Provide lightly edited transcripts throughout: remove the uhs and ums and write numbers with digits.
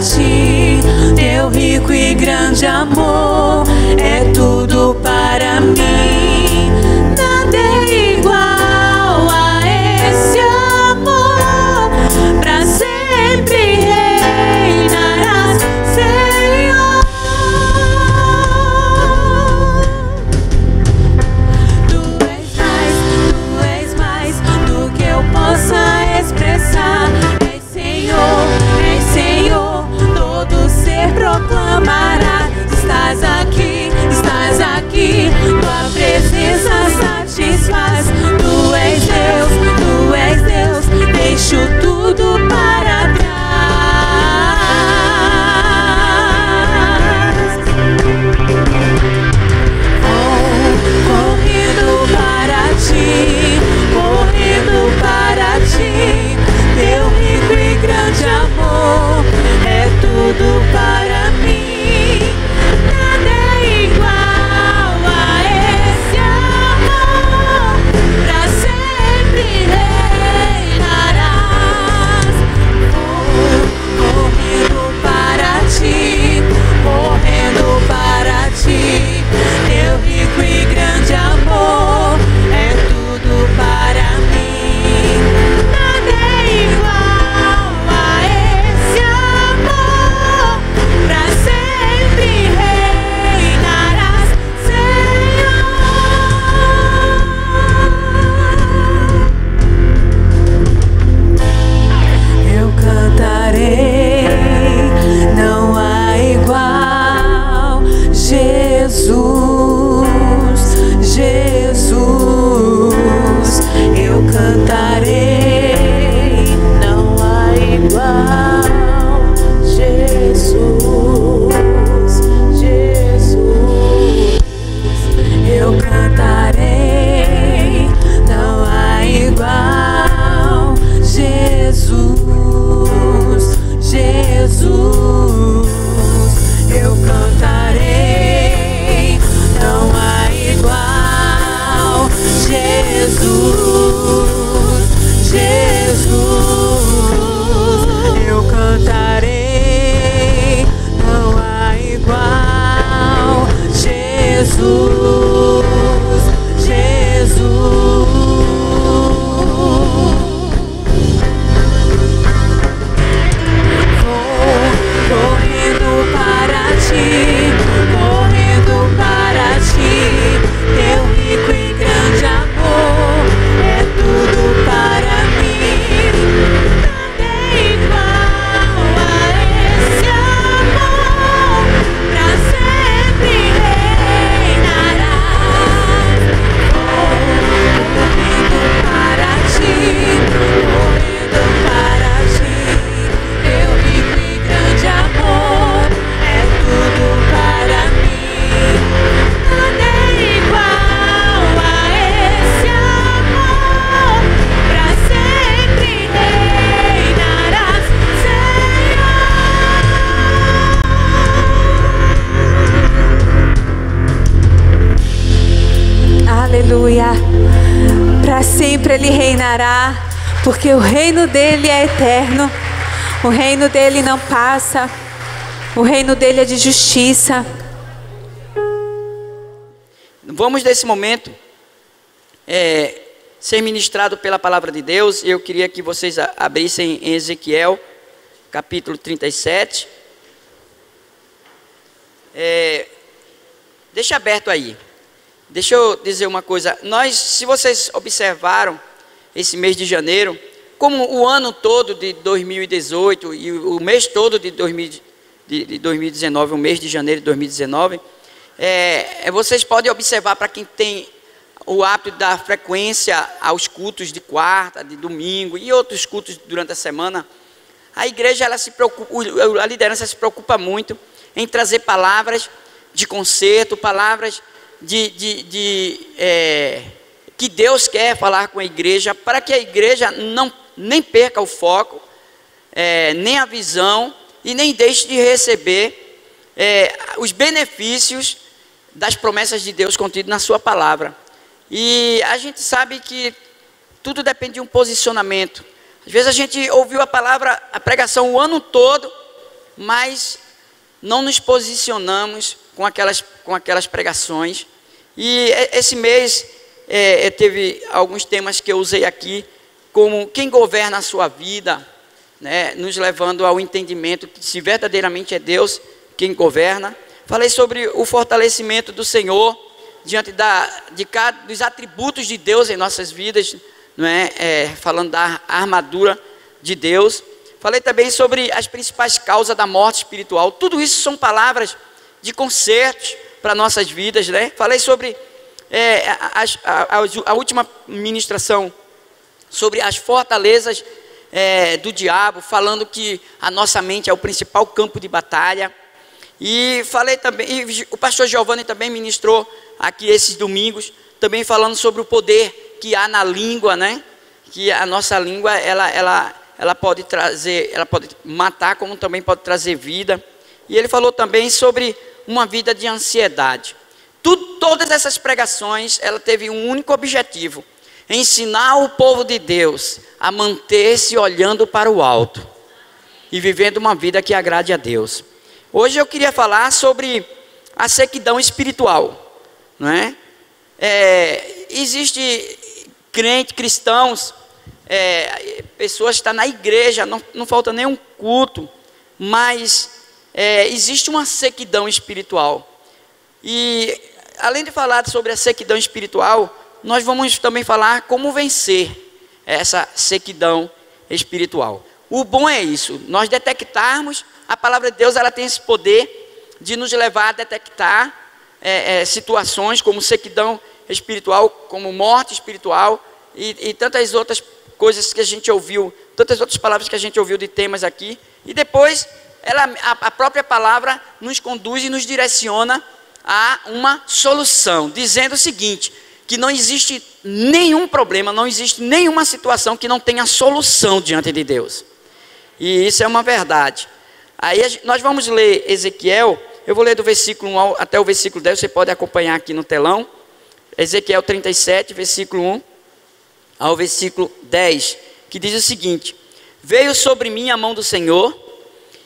ti. Teu rico e grande amor é tudo para mim. Nada é igual a esse amor. Pra sempre reinarás, Senhor. Tu és mais do que eu possa expressar. És Senhor, todo ser proclamará. Estás aqui, tua presença satisfaz. Tu és Deus, deixo tudo para trás. Correndo para ti, teu rico e grande amor é tudo para mim. Nada é igual a esse amor. Pra sempre reinarás. Correndo para ti, teu rico e grande amor é tudo para mim. Nada é igual a esse amor. Pra sempre reinarás, Senhor. Eu cantarei, não há igual. Jesus, eu cantarei, não há igual. Jesus, eu cantarei, não há igual. Jesus, eu cantarei, não há igual. Jesus, eu cantarei, não há igual. Jesus. Correndo para ti, teu rico e grande amor é tudo para mim. Nada é igual a esse amor. Pra sempre reinarás. Correndo para ti, teu rico e grande amor é tudo para mim. Nada é igual a esse amor. Pra sempre reinarás, Senhor. Aleluia. Para sempre Ele reinará, porque o reino dele é eterno. O reino dele não passa. O reino dele é de justiça. Vamos nesse momento ser ministrado pela palavra de Deus. Eu queria que vocês abrissem em Ezequiel, capítulo 37. Deixa aberto aí. Deixa eu dizer uma coisa. Se vocês observaram esse mês de janeiro, como o ano todo de 2018 e o mês todo de 2019, o mês de janeiro de 2019, vocês podem observar, para quem tem o hábito da frequência aos cultos de quarta, de domingo e outros cultos durante a semana, a igreja, a liderança se preocupa muito em trazer palavras de conserto, palavras que Deus quer falar com a igreja, para que a igreja nem perca o foco, nem a visão, e nem deixe de receber os benefícios das promessas de Deus contidas na sua palavra. E a gente sabe que tudo depende de um posicionamento. Às vezes a gente ouviu a palavra, a pregação o ano todo, mas não nos posicionamos com aquelas pregações. E esse mês teve alguns temas que eu usei aqui, como quem governa a sua vida, né, nos levando ao entendimento que se verdadeiramente é Deus quem governa. Falei sobre o fortalecimento do Senhor diante dos atributos de Deus em nossas vidas, não é? Falando da armadura de Deus. Falei também sobre as principais causas da morte espiritual. Tudo isso são palavras de consertos para nossas vidas, né? Falei sobre a última ministração, sobre as fortalezas do diabo, falando que a nossa mente é o principal campo de batalha. E falei também, e o pastor Giovanni também ministrou aqui esses domingos, também falando sobre o poder que há na língua, né? Que a nossa língua, ela pode trazer, ela pode matar, como também pode trazer vida. E ele falou também sobre uma vida de ansiedade. Todas essas pregações, ela teve um único objetivo: ensinar o povo de Deus a manter-se olhando para o alto e vivendo uma vida que agrade a Deus. Hoje eu queria falar sobre a sequidão espiritual, não é? Existe cristãos, pessoas que estão na igreja, não falta nenhum culto, mas existe uma sequidão espiritual. E além de falar sobre a sequidão espiritual, nós vamos também falar como vencer essa sequidão espiritual. O bom é isso, nós detectarmos. A palavra de Deus, ela tem esse poder de nos levar a detectar situações como sequidão espiritual, como morte espiritual e tantas outras coisas que a gente ouviu, tantas outras palavras que a gente ouviu de temas aqui. E depois, a própria palavra nos conduz e nos direciona a uma solução, dizendo o seguinte: que não existe nenhum problema, não existe nenhuma situação que não tenha solução diante de Deus. E isso é uma verdade. Aí nós vamos ler Ezequiel, eu vou ler do versículo 1 até o versículo 10, você pode acompanhar aqui no telão. Ezequiel 37, versículo 1 ao versículo 10, que diz o seguinte: veio sobre mim a mão do Senhor,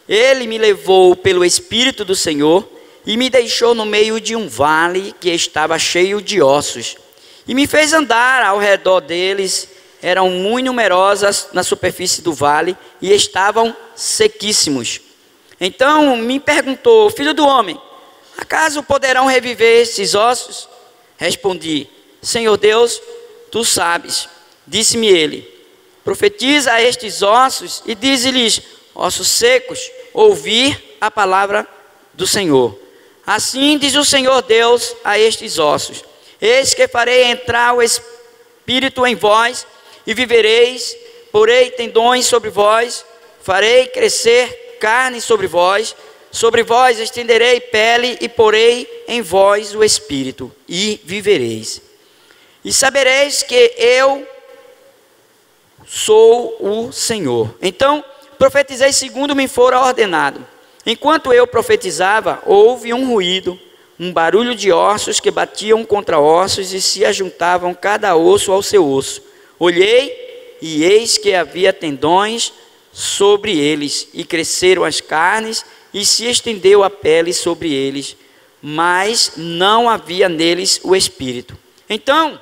ele me levou pelo Espírito do Senhor e me deixou no meio de um vale que estava cheio de ossos, e me fez andar ao redor deles. Eram muito numerosas na superfície do vale e estavam sequíssimos. Então me perguntou: filho do homem, acaso poderão reviver esses ossos? Respondi: Senhor Deus, tu sabes. Disse-me ele: profetiza a estes ossos e dize-lhes: ossos secos, ouvir a palavra do Senhor. Assim diz o Senhor Deus a estes ossos: eis que farei entrar o Espírito em vós e vivereis, porei tendões sobre vós, farei crescer carne sobre vós estenderei pele e porei em vós o Espírito e vivereis. E sabereis que eu sou o Senhor. Então profetizei segundo me fora ordenado. Enquanto eu profetizava, houve um ruído, um barulho de ossos que batiam contra ossos e se ajuntavam cada osso ao seu osso. Olhei e eis que havia tendões sobre eles, e cresceram as carnes, e se estendeu a pele sobre eles, mas não havia neles o Espírito. Então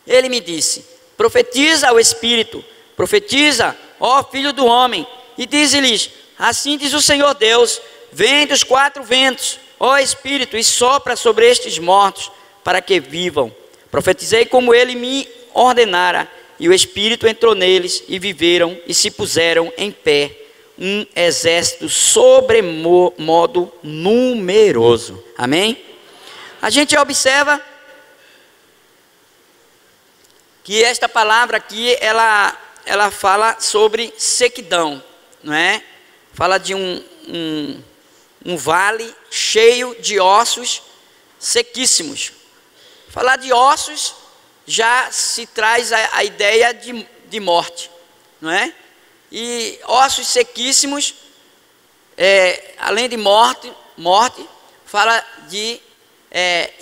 ele me disse: profetiza ao Espírito, profetiza, ó filho do homem, e dize-lhes: assim diz o Senhor Deus: vem dos quatro ventos, ó Espírito, e sopra sobre estes mortos, para que vivam. Profetizei como ele me ordenara, e o Espírito entrou neles, e viveram, e se puseram em pé, um exército sobremodo numeroso. Amém? A gente observa que esta palavra aqui, ela fala sobre sequidão, não é? Fala de um vale cheio de ossos sequíssimos. Falar de ossos já se traz a ideia de morte, não é? E ossos sequíssimos, além de morte, fala de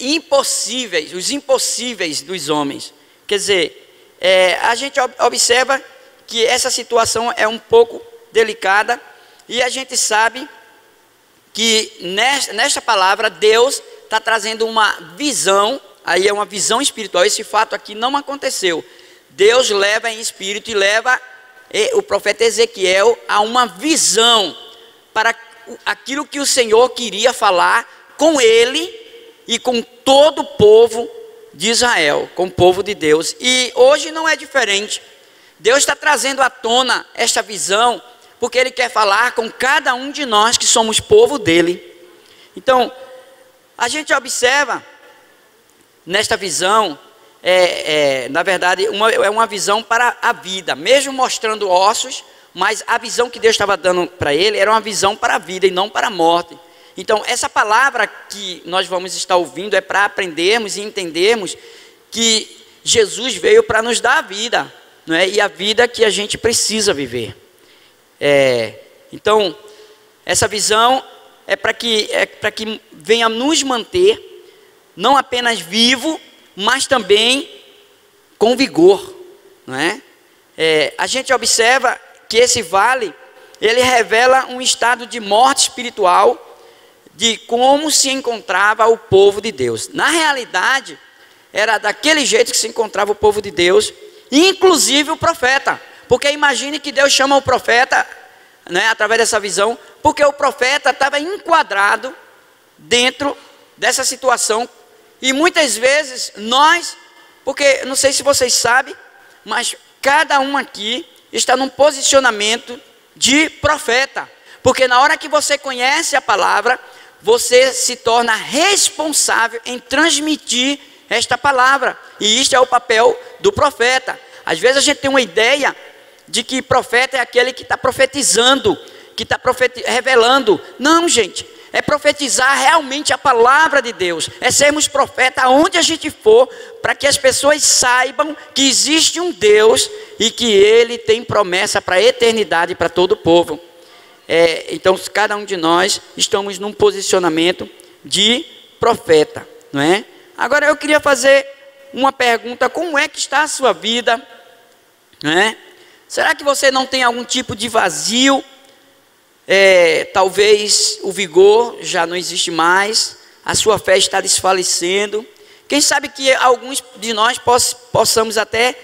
impossíveis, os impossíveis dos homens. Quer dizer, a gente observa que essa situação é um pouco delicada, E a gente sabe que nesta palavra Deus está trazendo uma visão, aí é uma visão espiritual. Esse fato aqui não aconteceu. Deus leva em espírito e leva o profeta Ezequiel a uma visão para aquilo que o Senhor queria falar com ele e com todo o povo de Israel, com o povo de Deus. E hoje não é diferente. Deus está trazendo à tona esta visão, porque Ele quer falar com cada um de nós que somos povo dEle. Então, a gente observa nesta visão, na verdade, é uma visão para a vida, mesmo mostrando ossos, mas a visão que Deus estava dando para ele era uma visão para a vida e não para a morte. Então, essa palavra que nós vamos estar ouvindo é para aprendermos e entendermos que Jesus veio para nos dar a vida, não é? E a vida que a gente precisa viver. Então, essa visão é para que venha nos manter, não apenas vivo, mas também com vigor, não é? A gente observa que esse vale, ele revela um estado de morte espiritual, de como se encontrava o povo de Deus. Na realidade, era daquele jeito que se encontrava o povo de Deus, inclusive o profeta. Porque imagine que Deus chama o profeta, né, através dessa visão, porque o profeta estava enquadrado dentro dessa situação. E muitas vezes nós, porque não sei se vocês sabem, mas cada um aqui está num posicionamento de profeta. Porque na hora que você conhece a palavra, você se torna responsável em transmitir esta palavra. E isto é o papel do profeta. Às vezes a gente tem uma ideia de que profeta é aquele que está profetizando, que está revelando. Não, gente. É profetizar realmente a palavra de Deus. É sermos profeta aonde a gente for, para que as pessoas saibam que existe um Deus e que Ele tem promessa para a eternidade para todo o povo. Então, cada um de nós estamos num posicionamento de profeta, não é? Agora eu queria fazer uma pergunta: como é que está a sua vida? Não é? Será que você não tem algum tipo de vazio? Talvez o vigor já não existe mais, a sua fé está desfalecendo. Quem sabe que alguns de nós possamos até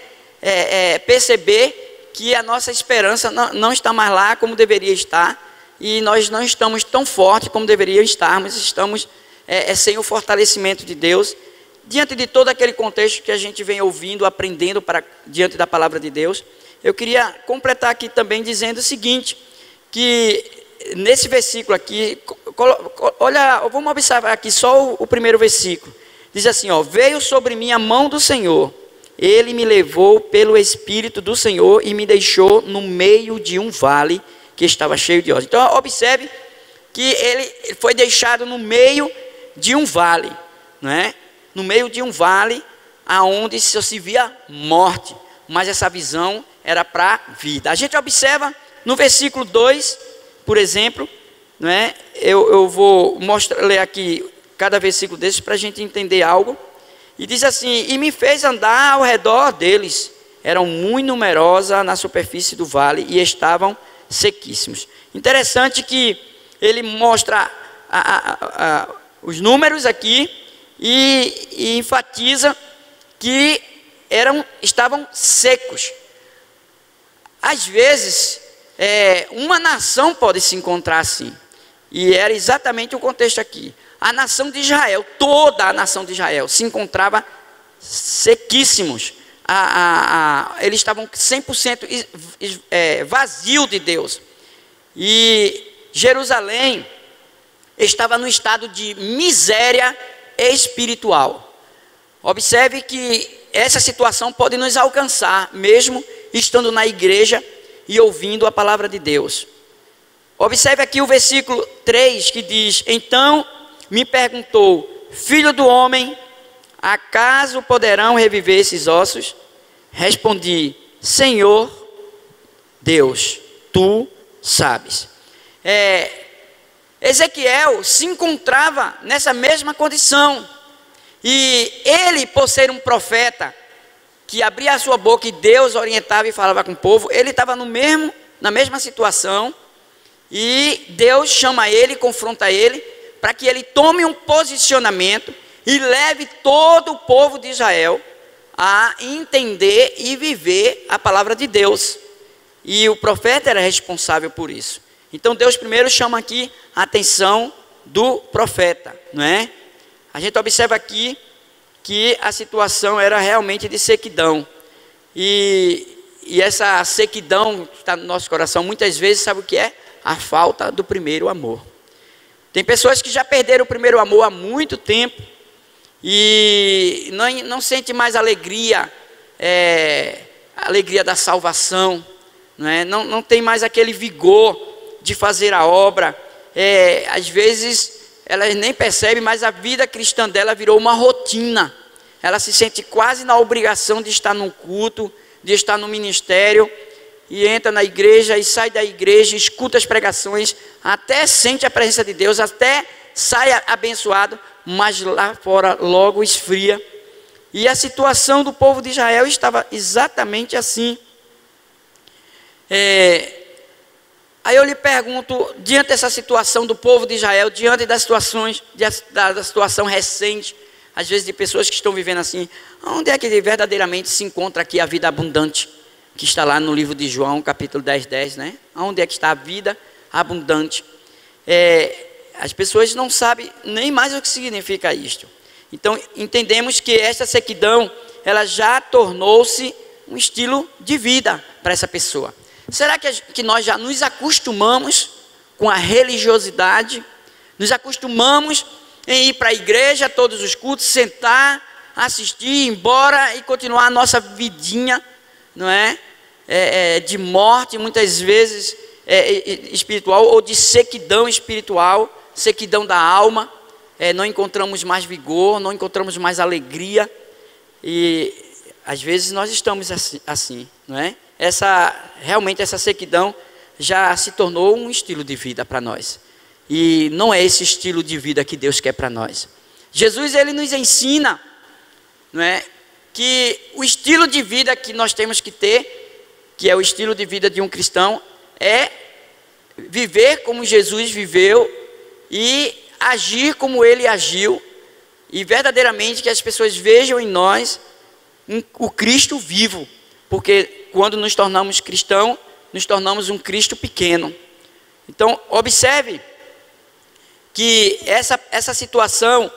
perceber que a nossa esperança não está mais lá como deveria estar, e nós não estamos tão fortes como deveríamos estarmos, estamos sem o fortalecimento de Deus, diante de todo aquele contexto que a gente vem ouvindo, aprendendo diante da palavra de Deus. Eu queria completar aqui também dizendo o seguinte, que nesse versículo aqui, olha, vamos observar aqui só o primeiro versículo, diz assim, veio sobre mim a mão do Senhor, Ele me levou pelo Espírito do Senhor e me deixou no meio de um vale que estava cheio de ossos. Então observe que ele foi deixado no meio de um vale, não é? No meio de um vale aonde só se via morte, mas essa visão era para a vida. A gente observa no versículo 2, por exemplo, não é? Eu vou ler aqui cada versículo desses para a gente entender algo. E diz assim, e me fez andar ao redor deles, eram muito numerosas na superfície do vale e estavam sequíssimos. Interessante que ele mostra os números aqui e enfatiza que estavam secos. Às vezes, uma nação pode se encontrar assim, e era exatamente o contexto aqui. A nação de Israel, toda a nação de Israel se encontrava sequíssimos. Eles estavam 100% vazio de Deus. E Jerusalém estava no estado de miséria espiritual. Observe que essa situação pode nos alcançar, mesmo estando na igreja e ouvindo a palavra de Deus. Observe aqui o versículo 3 que diz, então me perguntou, filho do homem, acaso poderão reviver esses ossos? Respondi, Senhor Deus, tu sabes. Ezequiel se encontrava nessa mesma condição. E ele, por ser um profeta, que abria a sua boca e Deus orientava e falava com o povo, ele estava na mesma situação. E Deus chama ele, confronta ele, para que ele tome um posicionamento e leve todo o povo de Israel a entender e viver a palavra de Deus. E o profeta era responsável por isso. Então Deus primeiro chama aqui a atenção do profeta, não é? A gente observa aqui que a situação era realmente de sequidão. E essa sequidão que está no nosso coração, muitas vezes, sabe o que é? A falta do primeiro amor. Tem pessoas que já perderam o primeiro amor há muito tempo e não sente mais alegria, a alegria da salvação, não é? Não tem mais aquele vigor de fazer a obra. Às vezes ela nem percebe, mas a vida cristã dela virou uma rotina. Ela se sente quase na obrigação de estar no culto, de estar no ministério, e entra na igreja e sai da igreja, escuta as pregações, até sente a presença de Deus, até sai abençoado, mas lá fora logo esfria. E a situação do povo de Israel estava exatamente assim. Aí eu lhe pergunto, diante dessa situação do povo de Israel, diante das situações, da situação recente, às vezes de pessoas que estão vivendo assim, onde é que verdadeiramente se encontra aqui a vida abundante? Que está lá no livro de João, capítulo 10, né? Onde é que está a vida abundante? As pessoas não sabem nem mais o que significa isto. Então, entendemos que essa sequidão, ela já tornou-se um estilo de vida para essa pessoa. Será que nós já nos acostumamos com a religiosidade? Nos acostumamos em ir para a igreja, todos os cultos, sentar, assistir, ir embora e continuar a nossa vidinha, não é? De morte, muitas vezes espiritual, ou de sequidão espiritual, sequidão da alma. Não encontramos mais vigor, não encontramos mais alegria, e às vezes nós estamos assim, não é? Realmente essa sequidão já se tornou um estilo de vida para nós, e não é esse estilo de vida que Deus quer para nós. Jesus, ele nos ensina, não é, que o estilo de vida que nós temos que ter, que é o estilo de vida de um cristão, é viver como Jesus viveu e agir como ele agiu, e verdadeiramente que as pessoas vejam em nós o Cristo vivo, porque quando nos tornamos cristãos, nos tornamos um Cristo pequeno. Então observe que essa situação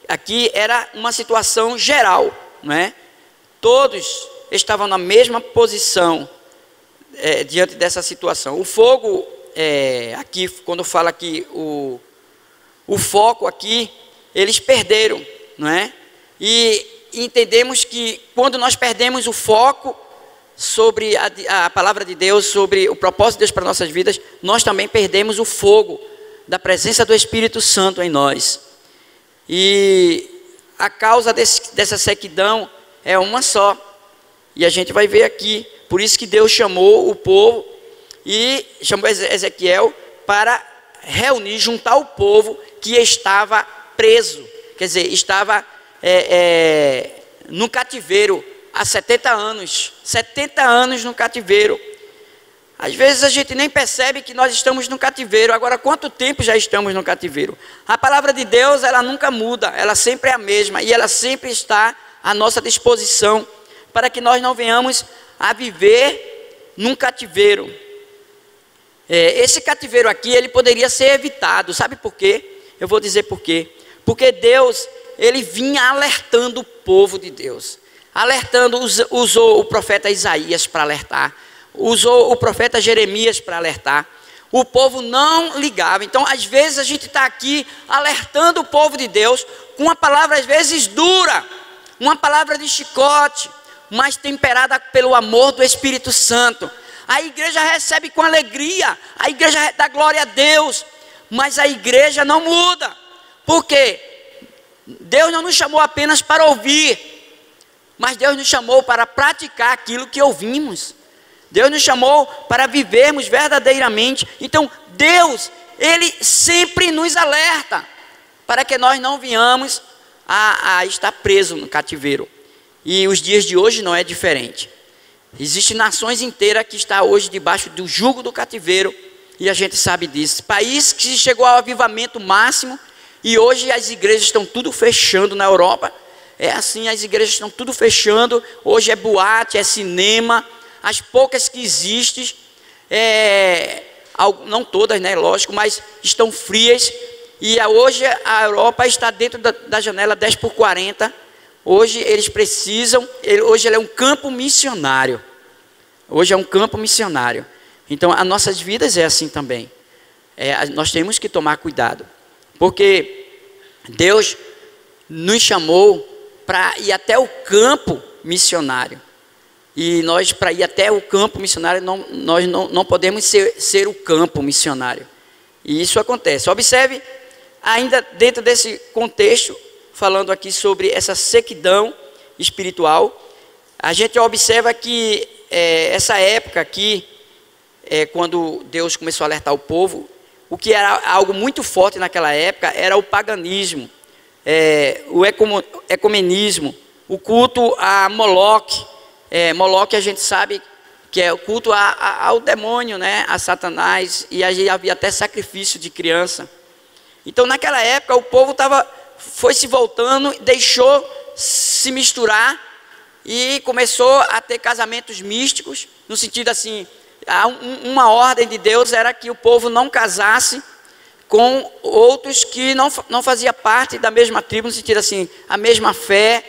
aqui era uma situação geral, não é? Todos estavam na mesma posição diante dessa situação. O fogo, aqui, quando fala aqui o foco aqui, eles perderam, não é? E entendemos que quando nós perdemos o foco sobre a palavra de Deus, sobre o propósito de Deus para nossas vidas, nós também perdemos o fogo da presença do Espírito Santo em nós. E a causa dessa sequidão é uma só, e a gente vai ver aqui. Por isso que Deus chamou o povo e chamou Ezequiel para reunir, juntar o povo que estava preso, quer dizer, estava no cativeiro há 70 anos, 70 anos no cativeiro. Às vezes a gente nem percebe que nós estamos no cativeiro. Agora, quanto tempo já estamos no cativeiro? A palavra de Deus, ela nunca muda, ela sempre é a mesma, e ela sempre está à nossa disposição, para que nós não venhamos a viver num cativeiro. Esse cativeiro aqui, ele poderia ser evitado. Sabe por quê? Eu vou dizer por quê. Porque Deus, ele vinha alertando o povo de Deus, alertando, usou o profeta Isaías para alertar, usou o profeta Jeremias para alertar. O povo não ligava. Então, às vezes a gente está aqui alertando o povo de Deus com uma palavra às vezes dura, uma palavra de chicote, mas temperada pelo amor do Espírito Santo. A igreja recebe com alegria, a igreja dá glória a Deus, mas a igreja não muda. Por quê? Deus não nos chamou apenas para ouvir, mas Deus nos chamou para praticar aquilo que ouvimos. Deus nos chamou para vivermos verdadeiramente. Então Deus, ele sempre nos alerta para que nós não venhamos a estar presos no cativeiro. E os dias de hoje não é diferente. Existem nações inteiras que estão hoje debaixo do jugo do cativeiro, e a gente sabe disso. País que chegou ao avivamento máximo, e hoje as igrejas estão tudo fechando na Europa. É assim, as igrejas estão tudo fechando. Hoje é boate, é cinema. As poucas que existem, não todas, né, lógico, mas estão frias. E hoje a Europa está dentro da janela 10x40. Hoje eles precisam, hoje ele é um campo missionário. Hoje é um campo missionário. Então, as nossas vidas é assim também. Nós temos que tomar cuidado. Porque Deus nos chamou para ir até o campo missionário. E nós, para ir até o campo missionário, nós não podemos ser o campo missionário. E isso acontece. Observe, ainda dentro desse contexto, falando aqui sobre essa sequidão espiritual, a gente observa que essa época aqui, quando Deus começou a alertar o povo, o que era algo muito forte naquela época era o paganismo, o ecumenismo, o culto a Moloque. Moloque a gente sabe que é o culto ao demônio, né, a Satanás, e aí havia até sacrifício de criança. Então naquela época o povo foi se voltando, deixou se misturar e começou a ter casamentos místicos, no sentido assim, uma ordem de Deus era que o povo não casasse com outros que não fazia parte da mesma tribo, no sentido assim, a mesma fé,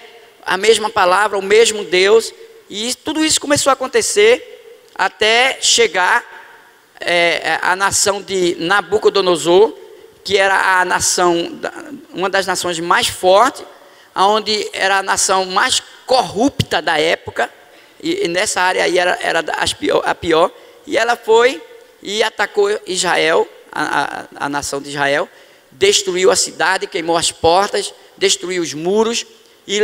a mesma palavra, o mesmo Deus. E tudo isso começou a acontecer até chegar a nação de Nabucodonosor, que era a nação, uma das nações mais fortes, onde era a nação mais corrupta da época, e nessa área aí era a pior, e ela foi e atacou Israel, a nação de Israel, destruiu a cidade, queimou as portas, destruiu os muros, e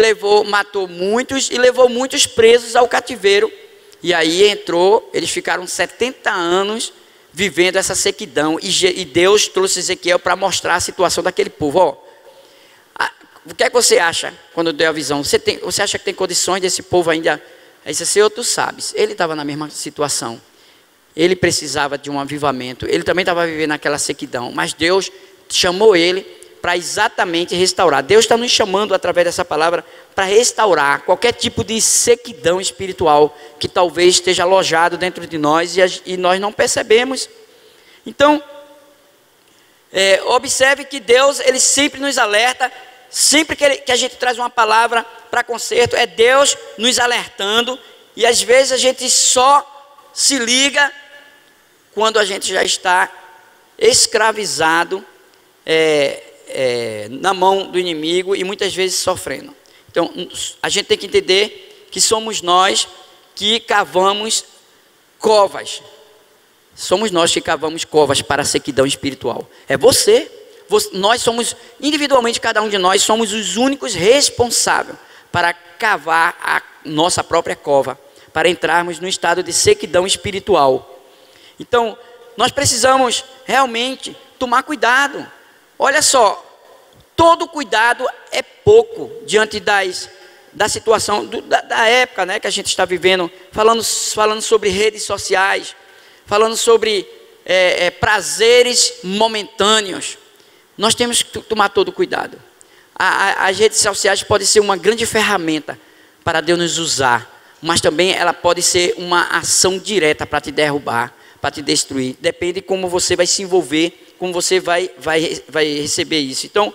matou muitos, e levou muitos presos ao cativeiro. E aí eles ficaram 70 anos vivendo essa sequidão, e Deus trouxe Ezequiel para mostrar a situação daquele povo. O que é que você acha quando deu a visão? Você acha que tem condições desse povo ainda? Aí você, Senhor, tu sabes, ele estava na mesma situação, ele precisava de um avivamento, ele também estava vivendo aquela sequidão, mas Deus chamou ele para exatamente restaurar. Deus está nos chamando através dessa palavra para restaurar qualquer tipo de sequidão espiritual que talvez esteja alojado dentro de nós e nós não percebemos. Então, observe que Deus, ele sempre nos alerta, sempre que a gente traz uma palavra para conserto, é Deus nos alertando, e às vezes a gente só se liga quando a gente já está escravizado na mão do inimigo e muitas vezes sofrendo. Então a gente tem que entender que somos nós que cavamos covas. Somos nós que cavamos covas para a sequidão espiritual. É você. Nós somos, individualmente, cada um de nós somos os únicos responsáveis para cavar a nossa própria cova, para entrarmos no estado de sequidão espiritual. Então nós precisamos realmente tomar cuidado. Olha só, todo cuidado é pouco diante da situação, da época, né, que a gente está vivendo, falando sobre redes sociais, falando sobre prazeres momentâneos. Nós temos que tomar todo cuidado. As redes sociais podem ser uma grande ferramenta para Deus nos usar, mas também ela pode ser uma ação direta para te derrubar, para te destruir. Depende de como você vai se envolver, como você vai receber isso. Então,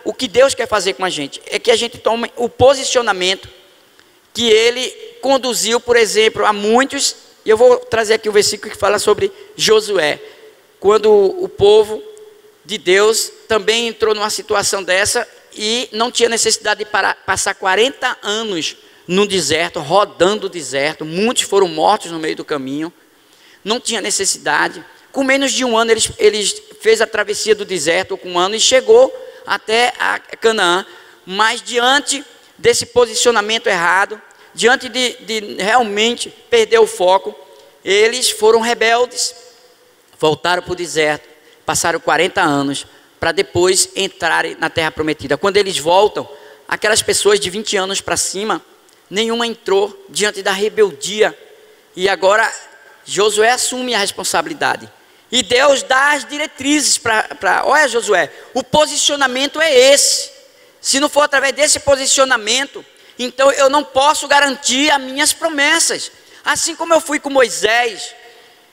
o que Deus quer fazer com a gente é que a gente tome o posicionamento que Ele conduziu, por exemplo, a muitos. E eu vou trazer aqui o versículo que fala sobre Josué, quando o povo de Deus também entrou numa situação dessa e não tinha necessidade de passar 40 anos no deserto, rodando o deserto. Muitos foram mortos no meio do caminho, não tinha necessidade. Com menos de um ano eles fez a travessia do deserto, com um ano, e chegou até a Canaã. Mas diante desse posicionamento errado, diante de realmente perder o foco, eles foram rebeldes, voltaram para o deserto, passaram 40 anos para depois entrarem na terra prometida. Quando eles voltam, aquelas pessoas de 20 anos para cima, nenhuma entrou diante da rebeldia. E agora Josué assume a responsabilidade. E Deus dá as diretrizes para... Olha, Josué, o posicionamento é esse. Se não for através desse posicionamento, então eu não posso garantir as minhas promessas. Assim como eu fui com Moisés,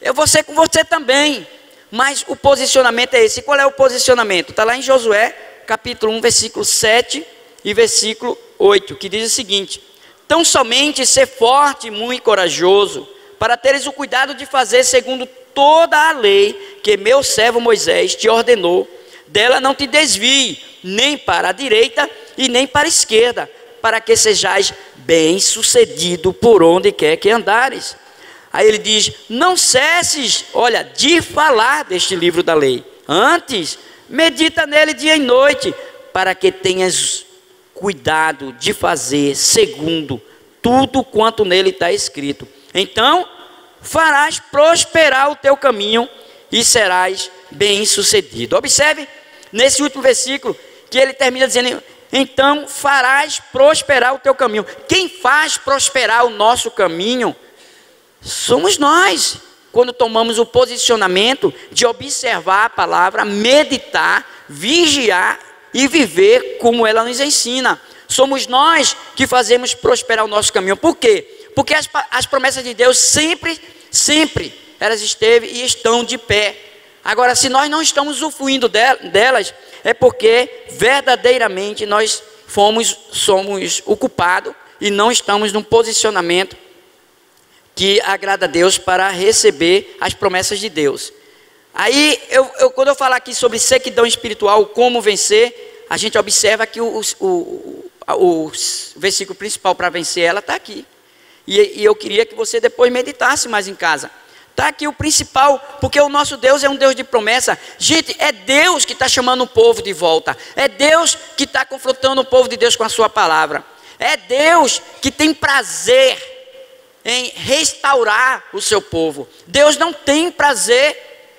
eu vou ser com você também. Mas o posicionamento é esse. E qual é o posicionamento? Está lá em Josué, capítulo 1, versículo 7 e versículo 8, que diz o seguinte: tão somente ser forte e muito corajoso, para teres o cuidado de fazer segundo toda a lei que meu servo Moisés te ordenou. Dela não te desvie, nem para a direita e nem para a esquerda, para que sejais bem sucedido por onde quer que andares. Aí ele diz: não cesses, olha, de falar deste livro da lei. Antes, medita nele dia e noite, para que tenhas cuidado de fazer segundo tudo quanto nele está escrito. Então farás prosperar o teu caminho e serás bem sucedido. Observe nesse último versículo que ele termina dizendo: então farás prosperar o teu caminho. Quem faz prosperar o nosso caminho somos nós, quando tomamos o posicionamento de observar a palavra, meditar, vigiar e viver como ela nos ensina. Somos nós que fazemos prosperar o nosso caminho. Por quê? Porque as promessas de Deus sempre elas esteve e estão de pé. Agora, se nós não estamos usufruindo delas, é porque verdadeiramente nós somos ocupados e não estamos num posicionamento que agrada a Deus para receber as promessas de Deus. Aí, quando eu falar aqui sobre sequidão espiritual, como vencer, a gente observa que o versículo principal para vencer ela está aqui. E eu queria que você depois meditasse mais em casa. Está aqui o principal, porque o nosso Deus é um Deus de promessa. Gente, é Deus que está chamando o povo de volta. É Deus que está confrontando o povo de Deus com a sua palavra. É Deus que tem prazer em restaurar o seu povo. Deus não tem prazer,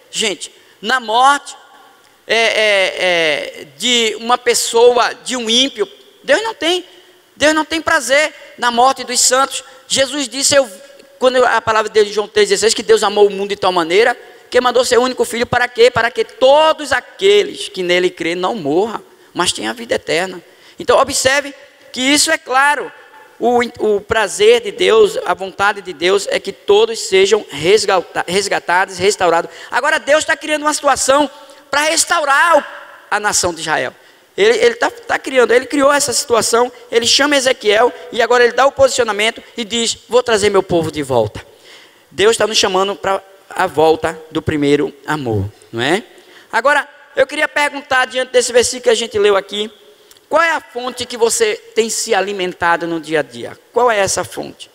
gente, na morte de uma pessoa, de um ímpio. Deus não tem prazer na morte dos santos. Jesus disse, quando a palavra dele em João 3,16, que Deus amou o mundo de tal maneira que mandou seu único filho para quê? Para que todos aqueles que nele crê não morram, mas tenham a vida eterna. Então observe que isso é claro. O prazer de Deus, a vontade de Deus é que todos sejam resgatados, restaurados. Agora Deus está criando uma situação para restaurar a nação de Israel. Ele está criando, ele criou essa situação, ele chama Ezequiel e agora ele dá o posicionamento e diz: vou trazer meu povo de volta. Deus está nos chamando para a volta do primeiro amor, não é? Agora, eu queria perguntar, diante desse versículo que a gente leu aqui, qual é a fonte que você tem se alimentado no dia a dia? Qual é essa fonte?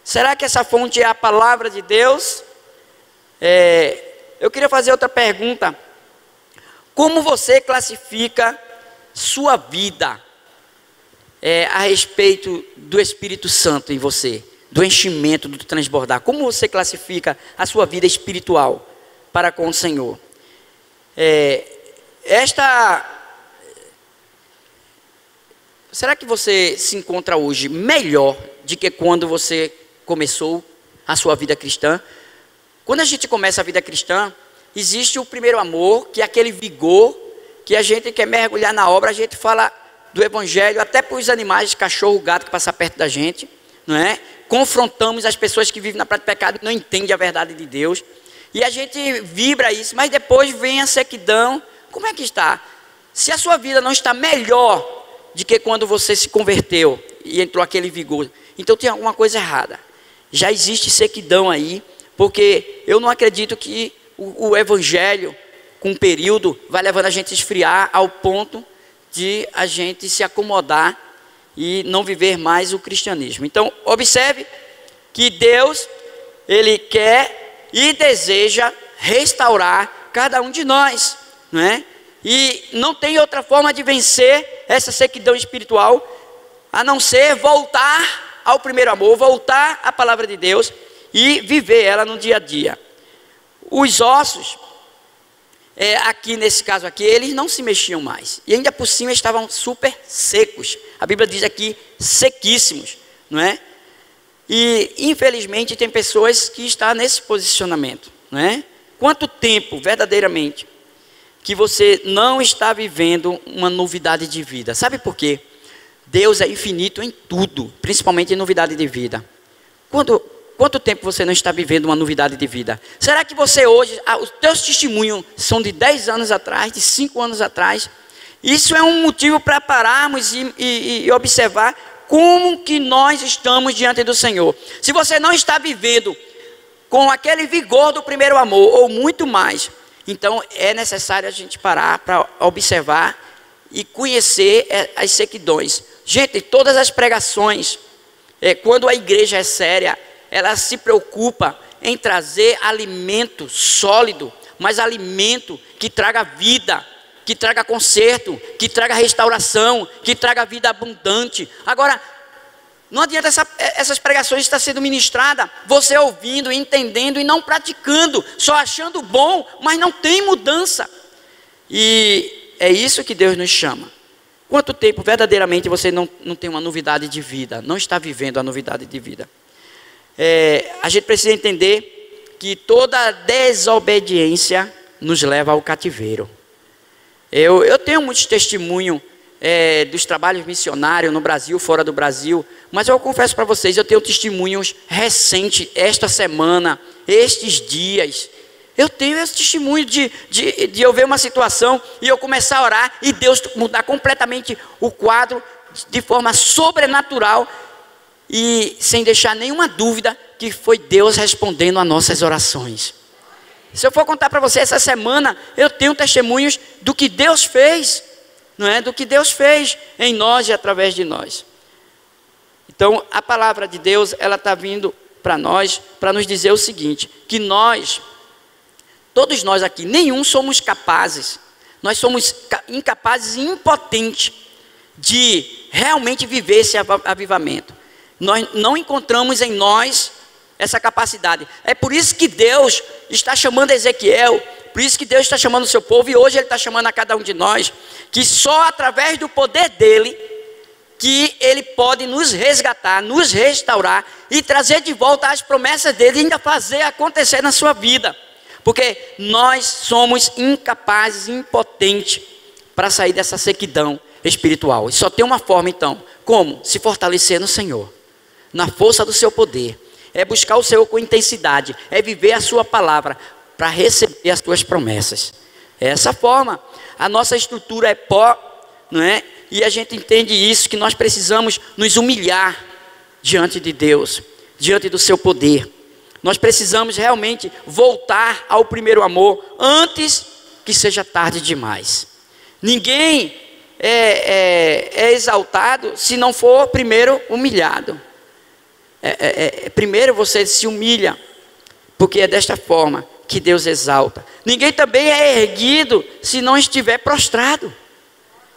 Será que essa fonte é a palavra de Deus? Eu queria fazer outra pergunta. Como você classifica sua vida a respeito do Espírito Santo em você? Do enchimento, do transbordar. Como você classifica a sua vida espiritual para com o Senhor? Será que você se encontra hoje melhor do que quando você começou a sua vida cristã? Quando a gente começa a vida cristã, existe o primeiro amor, que é aquele vigor, que a gente quer mergulhar na obra, a gente fala do evangelho, até para os animais, cachorro, gato que passa perto da gente, não é? Confrontamos as pessoas que vivem na prática do pecado e não entendem a verdade de Deus. E a gente vibra isso, mas depois vem a sequidão. Como é que está? Se a sua vida não está melhor de que quando você se converteu e entrou aquele vigor, então tem alguma coisa errada. Já existe sequidão aí, porque eu não acredito que o evangelho, com um período, vai levando a gente a esfriar ao ponto de a gente se acomodar e não viver mais o cristianismo. Então, observe que Deus, Ele quer e deseja restaurar cada um de nós, não é? E não tem outra forma de vencer essa sequidão espiritual a não ser voltar ao primeiro amor, voltar à palavra de Deus e viver ela no dia a dia. Os ossos, aqui nesse caso aqui, eles não se mexiam mais. E ainda por cima estavam super secos. A Bíblia diz aqui sequíssimos, não é? E infelizmente tem pessoas que estão nesse posicionamento, não é? Quanto tempo verdadeiramente que você não está vivendo uma novidade de vida? Sabe por quê? Deus é infinito em tudo, principalmente em novidade de vida. Quanto tempo você não está vivendo uma novidade de vida? Será que você hoje, os teus testemunhos são de 10 anos atrás, de 5 anos atrás? Isso é um motivo para pararmos e observar como que nós estamos diante do Senhor. Se você não está vivendo com aquele vigor do primeiro amor, ou muito mais, então é necessário a gente parar para observar e conhecer as sequidões. Gente, todas as pregações, quando a igreja é séria, ela se preocupa em trazer alimento sólido, mas alimento que traga vida, que traga conserto, que traga restauração, que traga vida abundante. Agora, não adianta essas pregações estar sendo ministradas, você ouvindo, entendendo e não praticando, só achando bom, mas não tem mudança. E é isso que Deus nos chama. Quanto tempo verdadeiramente você não tem uma novidade de vida, não está vivendo a novidade de vida? A gente precisa entender que toda desobediência nos leva ao cativeiro. Eu tenho muitos testemunhos dos trabalhos missionários no Brasil, fora do Brasil, mas eu confesso para vocês, eu tenho testemunhos recentes, esta semana, estes dias. Eu tenho esse testemunho de eu ver uma situação e eu começar a orar e Deus mudar completamente o quadro de forma sobrenatural e sem deixar nenhuma dúvida que foi Deus respondendo a nossas orações. Se eu for contar para você essa semana, eu tenho testemunhos do que Deus fez, não é? Do que Deus fez em nós e através de nós. Então, a palavra de Deus, ela está vindo para nós, para nos dizer o seguinte, que todos nós aqui, nenhum somos capazes, nós somos incapazes e impotentes de realmente viver esse avivamento. Nós não encontramos em nós essa capacidade. É por isso que Deus está chamando Ezequiel, por isso que Deus está chamando o seu povo, e hoje Ele está chamando a cada um de nós, que só através do poder dEle, que Ele pode nos resgatar, nos restaurar, e trazer de volta as promessas dEle, e ainda fazer acontecer na sua vida, porque nós somos incapazes, impotentes, para sair dessa sequidão espiritual, e só tem uma forma então, como? Se fortalecer no Senhor, na força do seu poder, é buscar o Senhor com intensidade, é viver a sua palavra, para receber as suas promessas. É essa forma. A nossa estrutura é pó, não é? E a gente entende isso, que nós precisamos nos humilhar diante de Deus, diante do seu poder. Nós precisamos realmente voltar ao primeiro amor, antes que seja tarde demais. Ninguém é exaltado se não for primeiro humilhado. Primeiro você se humilha, porque é desta forma que Deus exalta. Ninguém também é erguido se não estiver prostrado.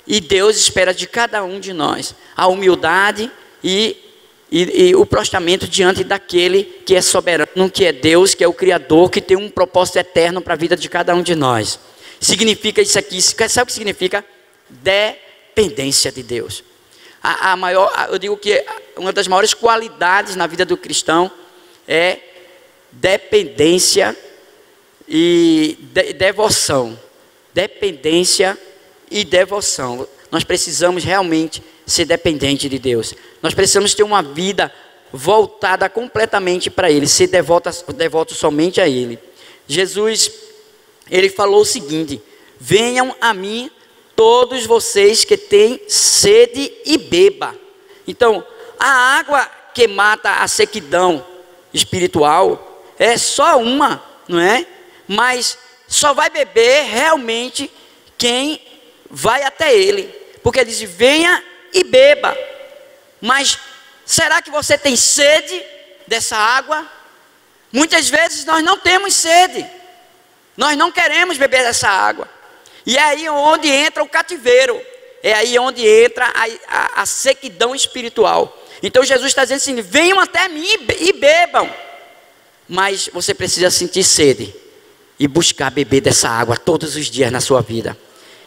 E Deus espera de cada um de nós a humildade e o prostramento diante daquele que é soberano, que é Deus, que é o Criador, que tem um propósito eterno para a vida de cada um de nós. Significa isso aqui, sabe o que significa? Dependência de Deus. Eu digo que uma das maiores qualidades na vida do cristão é dependência e devoção. Dependência e devoção. Nós precisamos realmente ser dependente de Deus. Nós precisamos ter uma vida voltada completamente para Ele, ser devoto somente a Ele. Jesus, Ele falou o seguinte: venham a mim todos vocês que têm sede e beba. Então, a água que mata a sequidão espiritual é só uma, não é? Mas só vai beber realmente quem vai até Ele. Porque Ele diz: venha e beba. Mas será que você tem sede dessa água? Muitas vezes nós não temos sede. Nós não queremos beber dessa água. E é aí onde entra o cativeiro. É aí onde entra a sequidão espiritual. Então Jesus está dizendo assim: venham até mim e bebam. Mas você precisa sentir sede e buscar beber dessa água todos os dias na sua vida.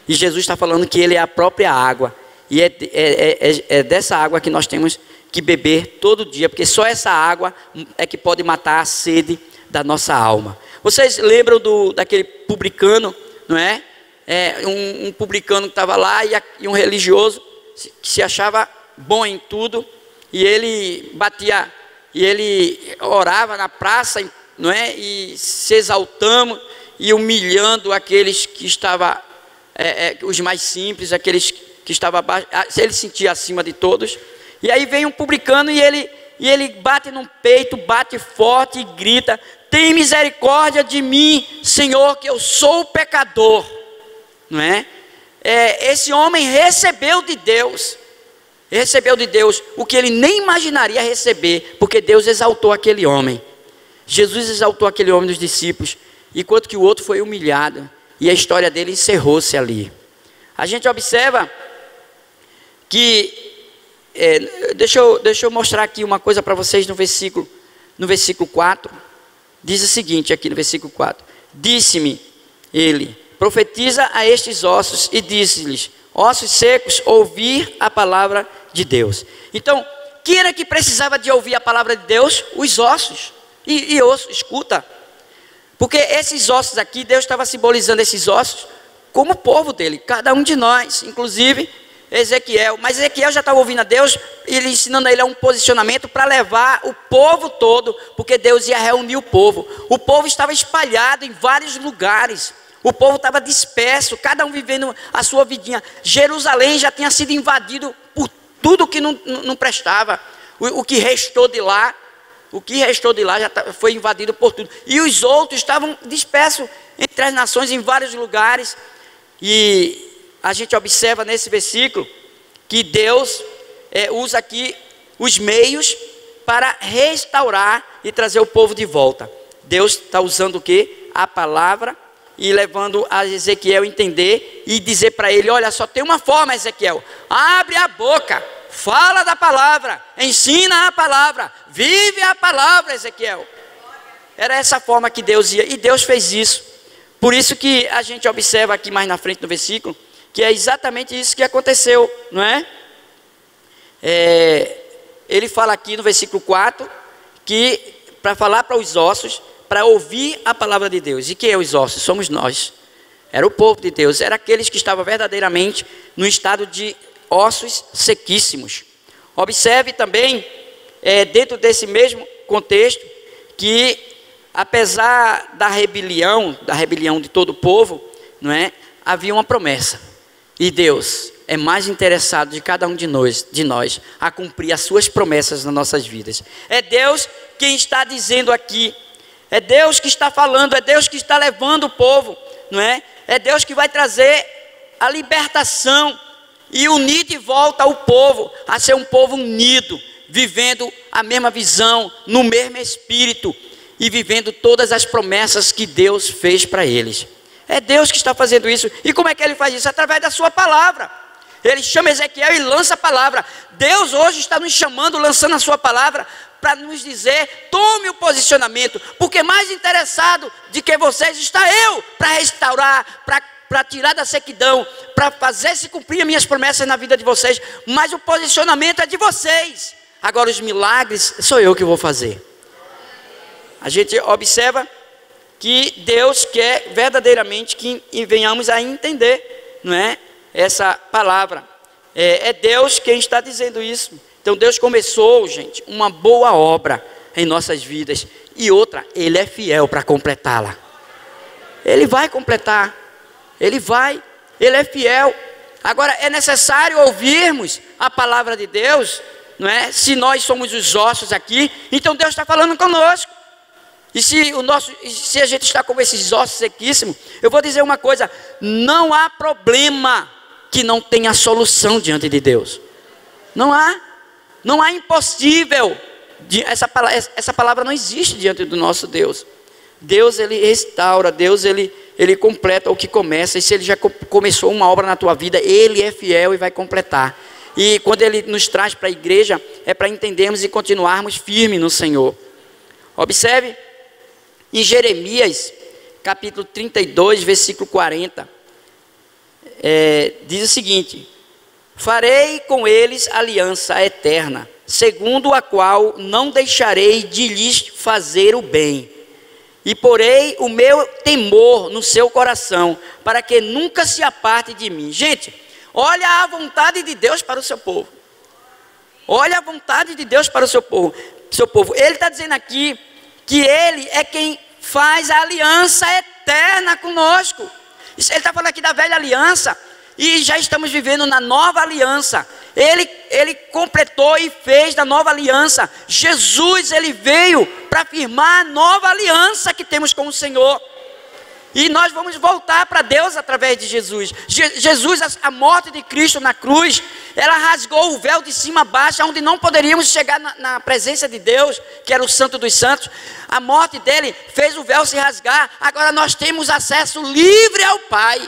E Jesus está falando que Ele é a própria água. E é dessa água que nós temos que beber todo dia, porque só essa água é que pode matar a sede da nossa alma. Vocês lembram daquele publicano, não é? Um publicano que estava lá e um religioso que se achava bom em tudo, e ele orava na praça, não é? E se exaltando e humilhando aqueles que estavam, os mais simples, aqueles que estavam abaixo, ele se sentia acima de todos. E aí vem um publicano e ele bate no peito, bate forte e grita: tem misericórdia de mim, Senhor, que eu sou pecador. Não é? Esse homem recebeu de Deus o que ele nem imaginaria receber, porque Deus exaltou aquele homem. Jesus exaltou aquele homem dos discípulos, enquanto que o outro foi humilhado, e a história dele encerrou-se ali. A gente observa que, deixa eu mostrar aqui uma coisa para vocês no versículo 4, diz o seguinte aqui no versículo 4: disse-me ele, profetiza a estes ossos, e disse-lhes: ossos secos, ouvir a palavra de Deus. Então, quem era que precisava de ouvir a palavra de Deus? Os ossos. E osso, escuta, porque esses ossos aqui, Deus estava simbolizando esses ossos como o povo dele, cada um de nós, inclusive Ezequiel. Mas Ezequiel já estava ouvindo a Deus, ele ensinando a ele um posicionamento para levar o povo todo, porque Deus ia reunir o povo. O povo estava espalhado em vários lugares, o povo estava disperso, cada um vivendo a sua vidinha. Jerusalém já tinha sido invadido por tudo que não prestava. O que restou de lá já foi invadido por tudo. E os outros estavam dispersos entre as nações em vários lugares. E a gente observa nesse versículo que Deus usa aqui os meios para restaurar e trazer o povo de volta. Deus está usando o quê? A palavra, e levando a Ezequiel entender e dizer para ele: olha, só tem uma forma, Ezequiel, abre a boca, fala da palavra, ensina a palavra, vive a palavra, Ezequiel. Era essa forma que Deus ia, e Deus fez isso. Por isso que a gente observa aqui mais na frente no versículo, que é exatamente isso que aconteceu, não é? Ele fala aqui no versículo 4, que para falar para os ossos, para ouvir a palavra de Deus. E quem é os ossos? Somos nós. Era o povo de Deus, era aqueles que estavam verdadeiramente no estado de ossos sequíssimos. Observe também, dentro desse mesmo contexto, que apesar da rebelião de todo o povo, não é? Havia uma promessa. E Deus é mais interessado de cada um de nós a cumprir as suas promessas nas nossas vidas. É Deus quem está dizendo aqui, é Deus que está falando, é Deus que está levando o povo, não é? É Deus que vai trazer a libertação e unir de volta o povo a ser um povo unido, vivendo a mesma visão, no mesmo espírito e vivendo todas as promessas que Deus fez para eles. É Deus que está fazendo isso. E como é que ele faz isso? Através da sua palavra. Ele chama Ezequiel e lança a palavra. Deus hoje está nos chamando, lançando a sua palavra, para nos dizer: tome o posicionamento, porque mais interessado de que vocês está eu, para restaurar, para tirar da sequidão, para fazer se cumprir as minhas promessas na vida de vocês. Mas o posicionamento é de vocês. Agora os milagres sou eu que vou fazer. A gente observa que Deus quer verdadeiramente que venhamos a entender, não é? Essa palavra. É Deus quem está dizendo isso. Então Deus começou, gente, uma boa obra em nossas vidas. E outra, Ele é fiel para completá-la. Ele vai completar. Ele é fiel. Agora é necessário ouvirmos a palavra de Deus, não é? Se nós somos os ossos aqui, então Deus está falando conosco. E se a gente está com esses ossos sequíssimos, eu vou dizer uma coisa: não há problema que não tenha solução diante de Deus. Não há impossível. Essa palavra não existe diante do nosso Deus. Deus, Ele restaura, Deus, Ele completa o que começa. E se Ele já começou uma obra na tua vida, Ele é fiel e vai completar. E quando Ele nos traz para a igreja, é para entendermos e continuarmos firmes no Senhor. Observe, em Jeremias, capítulo 32, versículo 40, diz o seguinte: farei com eles aliança eterna, segundo a qual não deixarei de lhes fazer o bem, e porei o meu temor no seu coração, para que nunca se aparte de mim. Gente, olha a vontade de Deus para o seu povo. Olha a vontade de Deus para o seu povo. Ele está dizendo aqui que Ele é quem faz a aliança eterna conosco. Ele está falando aqui da velha aliança, e já estamos vivendo na nova aliança. Ele completou e fez da nova aliança. Jesus, ele veio para firmar a nova aliança que temos com o Senhor. E nós vamos voltar para Deus através de Jesus. A morte de Cristo na cruz, ela rasgou o véu de cima a baixo, onde não poderíamos chegar na presença de Deus, que era o Santo dos Santos. A morte dele fez o véu se rasgar. Agora nós temos acesso livre ao Pai.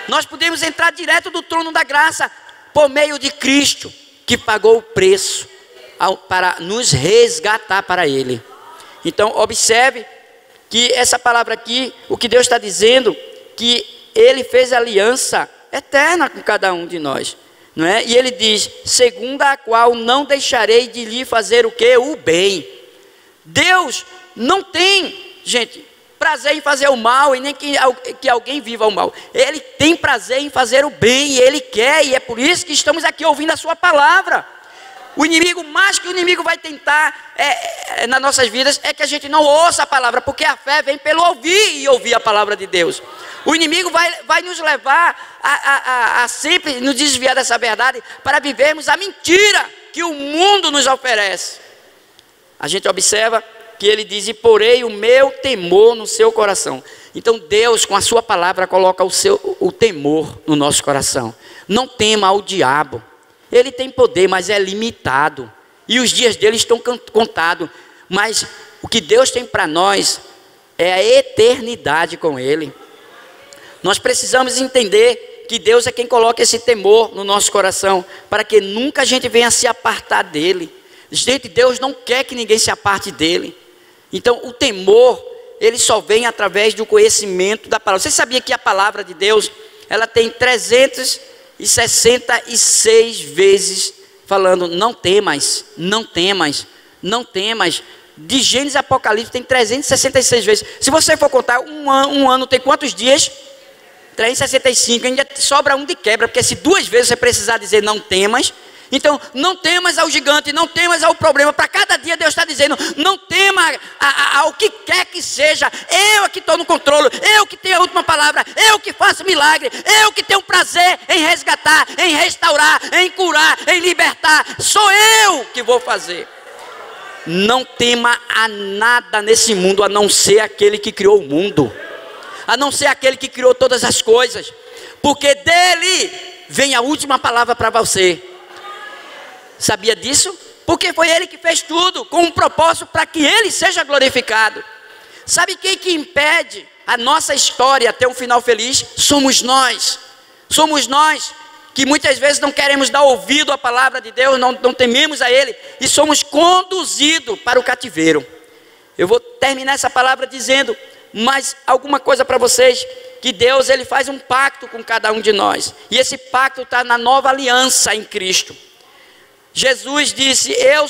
Nós podemos entrar direto do trono da graça, por meio de Cristo, que pagou o preço para nos resgatar para Ele. Então observe que essa palavra aqui, o que Deus está dizendo, que Ele fez aliança eterna com cada um de nós, não é? E Ele diz, segundo a qual não deixarei de lhe fazer o quê? O bem. Deus não tem, gente, prazer em fazer o mal, e nem que alguém viva o mal. Ele tem prazer em fazer o bem, e Ele quer, e é por isso que estamos aqui ouvindo a sua palavra. O inimigo, mais que o inimigo vai tentar nas nossas vidas, é que a gente não ouça a palavra, porque a fé vem pelo ouvir e ouvir a palavra de Deus. O inimigo vai nos levar a sempre nos desviar dessa verdade, para vivermos a mentira que o mundo nos oferece. A gente observa que ele diz, e porei o meu temor no seu coração. Então Deus, com a sua palavra, coloca o temor no nosso coração. Não tema ao diabo. Ele tem poder, mas é limitado. E os dias dele estão contados. Mas o que Deus tem para nós é a eternidade com Ele. Nós precisamos entender que Deus é quem coloca esse temor no nosso coração, para que nunca a gente venha se apartar dEle. Gente, Deus não quer que ninguém se aparte dEle. Então o temor, ele só vem através do conhecimento da palavra. Você sabia que a palavra de Deus, ela tem 366 vezes falando, não temas, não temas, não temas. De Gênesis a Apocalipse tem 366 vezes. Se você for contar, um ano tem quantos dias? 365, ainda sobra um de quebra, porque se 2 vezes você precisar dizer não temas, então não temas ao gigante, não temas ao problema. Para cada dia Deus está dizendo, não tema ao que quer que seja, eu que estou no controle, eu que tenho a última palavra, eu que faço milagre, eu que tenho prazer em resgatar, em restaurar, em curar, em libertar, sou eu que vou fazer. Não tema a nada nesse mundo, a não ser aquele que criou o mundo, a não ser aquele que criou todas as coisas, porque dele vem a última palavra para você. Sabia disso? Porque foi Ele que fez tudo, com um propósito para que Ele seja glorificado. Sabe quem que impede a nossa história ter um final feliz? Somos nós. Somos nós que muitas vezes não queremos dar ouvido à palavra de Deus, não tememos a Ele, e somos conduzidos para o cativeiro. Eu vou terminar essa palavra dizendo mais alguma coisa para vocês, que Deus, Ele faz um pacto com cada um de nós, e esse pacto está na nova aliança em Cristo. Jesus disse, eu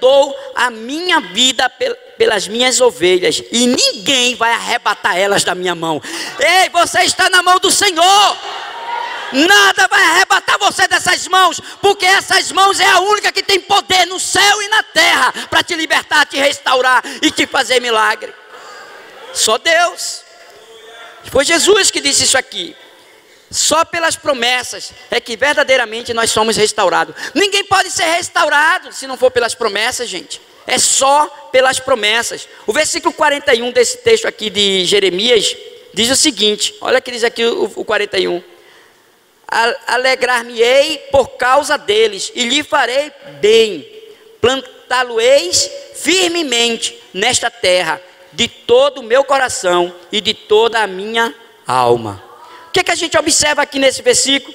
dou a minha vida pelas minhas ovelhas, e ninguém vai arrebatar elas da minha mão. Ei, você está na mão do Senhor. Nada vai arrebatar você dessas mãos, porque essas mãos é a única que tem poder no céu e na terra, para te libertar, te restaurar e te fazer milagre. Só Deus. Foi Jesus que disse isso aqui. Só pelas promessas é que verdadeiramente nós somos restaurados. Ninguém pode ser restaurado se não for pelas promessas, gente. É só pelas promessas. O versículo 41 desse texto aqui de Jeremias diz o seguinte, olha que diz aqui o 41. Alegrar-me-ei por causa deles, e lhe farei bem. Plantá-lo-eis firmemente nesta terra, de todo o meu coração e de toda a minha alma. O que a gente observa aqui nesse versículo?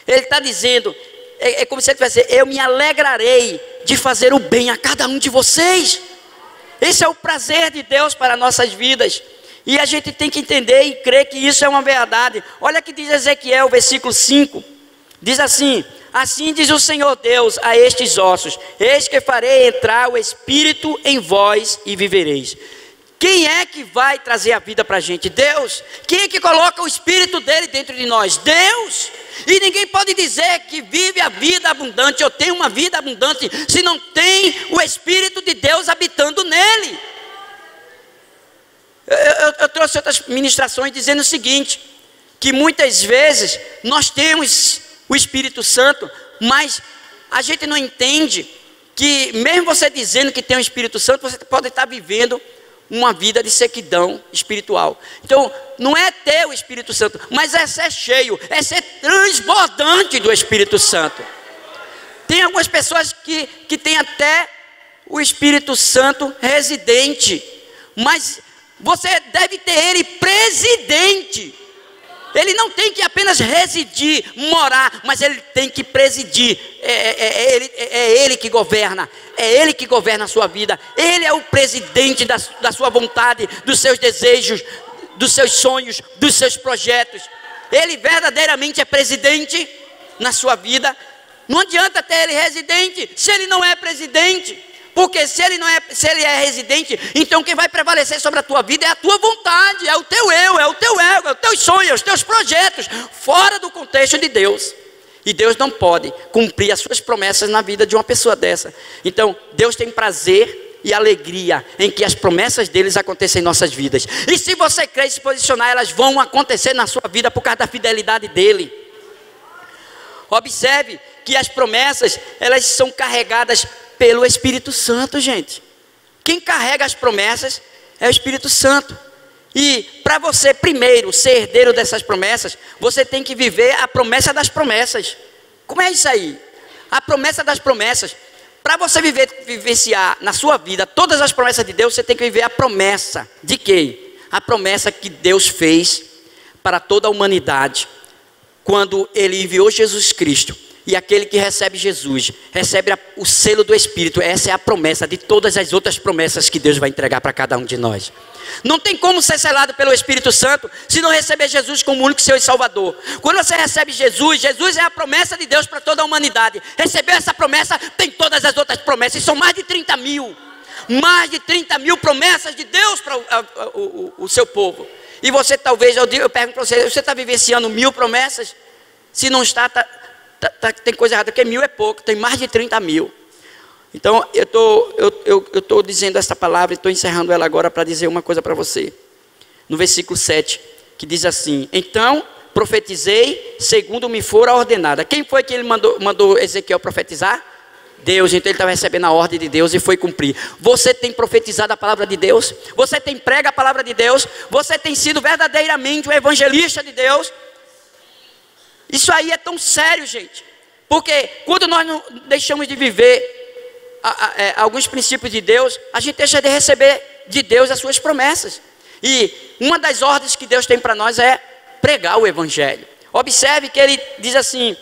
Ele está dizendo, é como se ele tivesse, eu me alegrarei de fazer o bem a cada um de vocês. Esse é o prazer de Deus para nossas vidas. E a gente tem que entender e crer que isso é uma verdade. Olha que diz Ezequiel, versículo 5. Diz assim, assim diz o Senhor Deus a estes ossos: eis que farei entrar o Espírito em vós e vivereis. Quem é que vai trazer a vida para a gente? Deus. Quem é que coloca o Espírito dele dentro de nós? Deus. E ninguém pode dizer que vive a vida abundante ou tem uma vida abundante se não tem o Espírito de Deus habitando nele. Eu trouxe outras ministrações dizendo o seguinte, que muitas vezes nós temos o Espírito Santo, mas a gente não entende que mesmo você dizendo que tem o Espírito Santo, você pode estar vivendo uma vida de sequidão espiritual. Então, não é ter o Espírito Santo, mas é ser cheio, é ser transbordante do Espírito Santo. Tem algumas pessoas que têm até o Espírito Santo residente, mas você deve ter ele presidente. Ele não tem que apenas residir, morar, mas ele tem que presidir. É ele que governa. É ele que governa a sua vida. Ele é o presidente da sua vontade, dos seus desejos, dos seus sonhos, dos seus projetos. Ele verdadeiramente é presidente na sua vida. Não adianta ter ele residente se ele não é presidente. Porque se ele é residente, então quem vai prevalecer sobre a tua vida é a tua vontade, é o teu eu, é o teu ego, é os teus sonhos, é os teus projetos, fora do contexto de Deus. E Deus não pode cumprir as suas promessas na vida de uma pessoa dessa. Então, Deus tem prazer e alegria em que as promessas deles aconteçam em nossas vidas. E se você crer e se posicionar, elas vão acontecer na sua vida por causa da fidelidade dele. Observe que as promessas, elas são carregadas pelo Espírito Santo, gente. Quem carrega as promessas é o Espírito Santo. E para você primeiro ser herdeiro dessas promessas, você tem que viver a promessa das promessas. Como é isso aí? A promessa das promessas. Para você vivenciar na sua vida todas as promessas de Deus, você tem que viver a promessa de quê? A promessa que Deus fez para toda a humanidade quando Ele enviou Jesus Cristo. E aquele que recebe Jesus, recebe o selo do Espírito. Essa é a promessa de todas as outras promessas que Deus vai entregar para cada um de nós. Não tem como ser selado pelo Espírito Santo se não receber Jesus como único Senhor e Salvador. Quando você recebe Jesus, Jesus é a promessa de Deus para toda a humanidade. Recebeu essa promessa, tem todas as outras promessas. E são mais de 30 mil. Mais de 30 mil promessas de Deus para o seu povo. E você talvez, eu pergunto para você, você está vivenciando 1000 promessas? Se não está, tem coisa errada, porque 1000 é pouco, tem mais de 30 mil. Então, eu estou dizendo essa palavra e estou encerrando ela agora para dizer uma coisa para você. No versículo 7, que diz assim: então profetizei segundo me fora ordenada. Quem foi que ele mandou Ezequiel profetizar? Deus. Então ele estava recebendo a ordem de Deus e foi cumprir. Você tem profetizado a palavra de Deus? Você tem prega a palavra de Deus? Você tem sido verdadeiramente um evangelista de Deus? Isso aí é tão sério, gente, porque quando nós não deixamos de viver alguns princípios de Deus, a gente deixa de receber de Deus as suas promessas. E uma das ordens que Deus tem para nós é pregar o Evangelho. Observe que ele diz assim: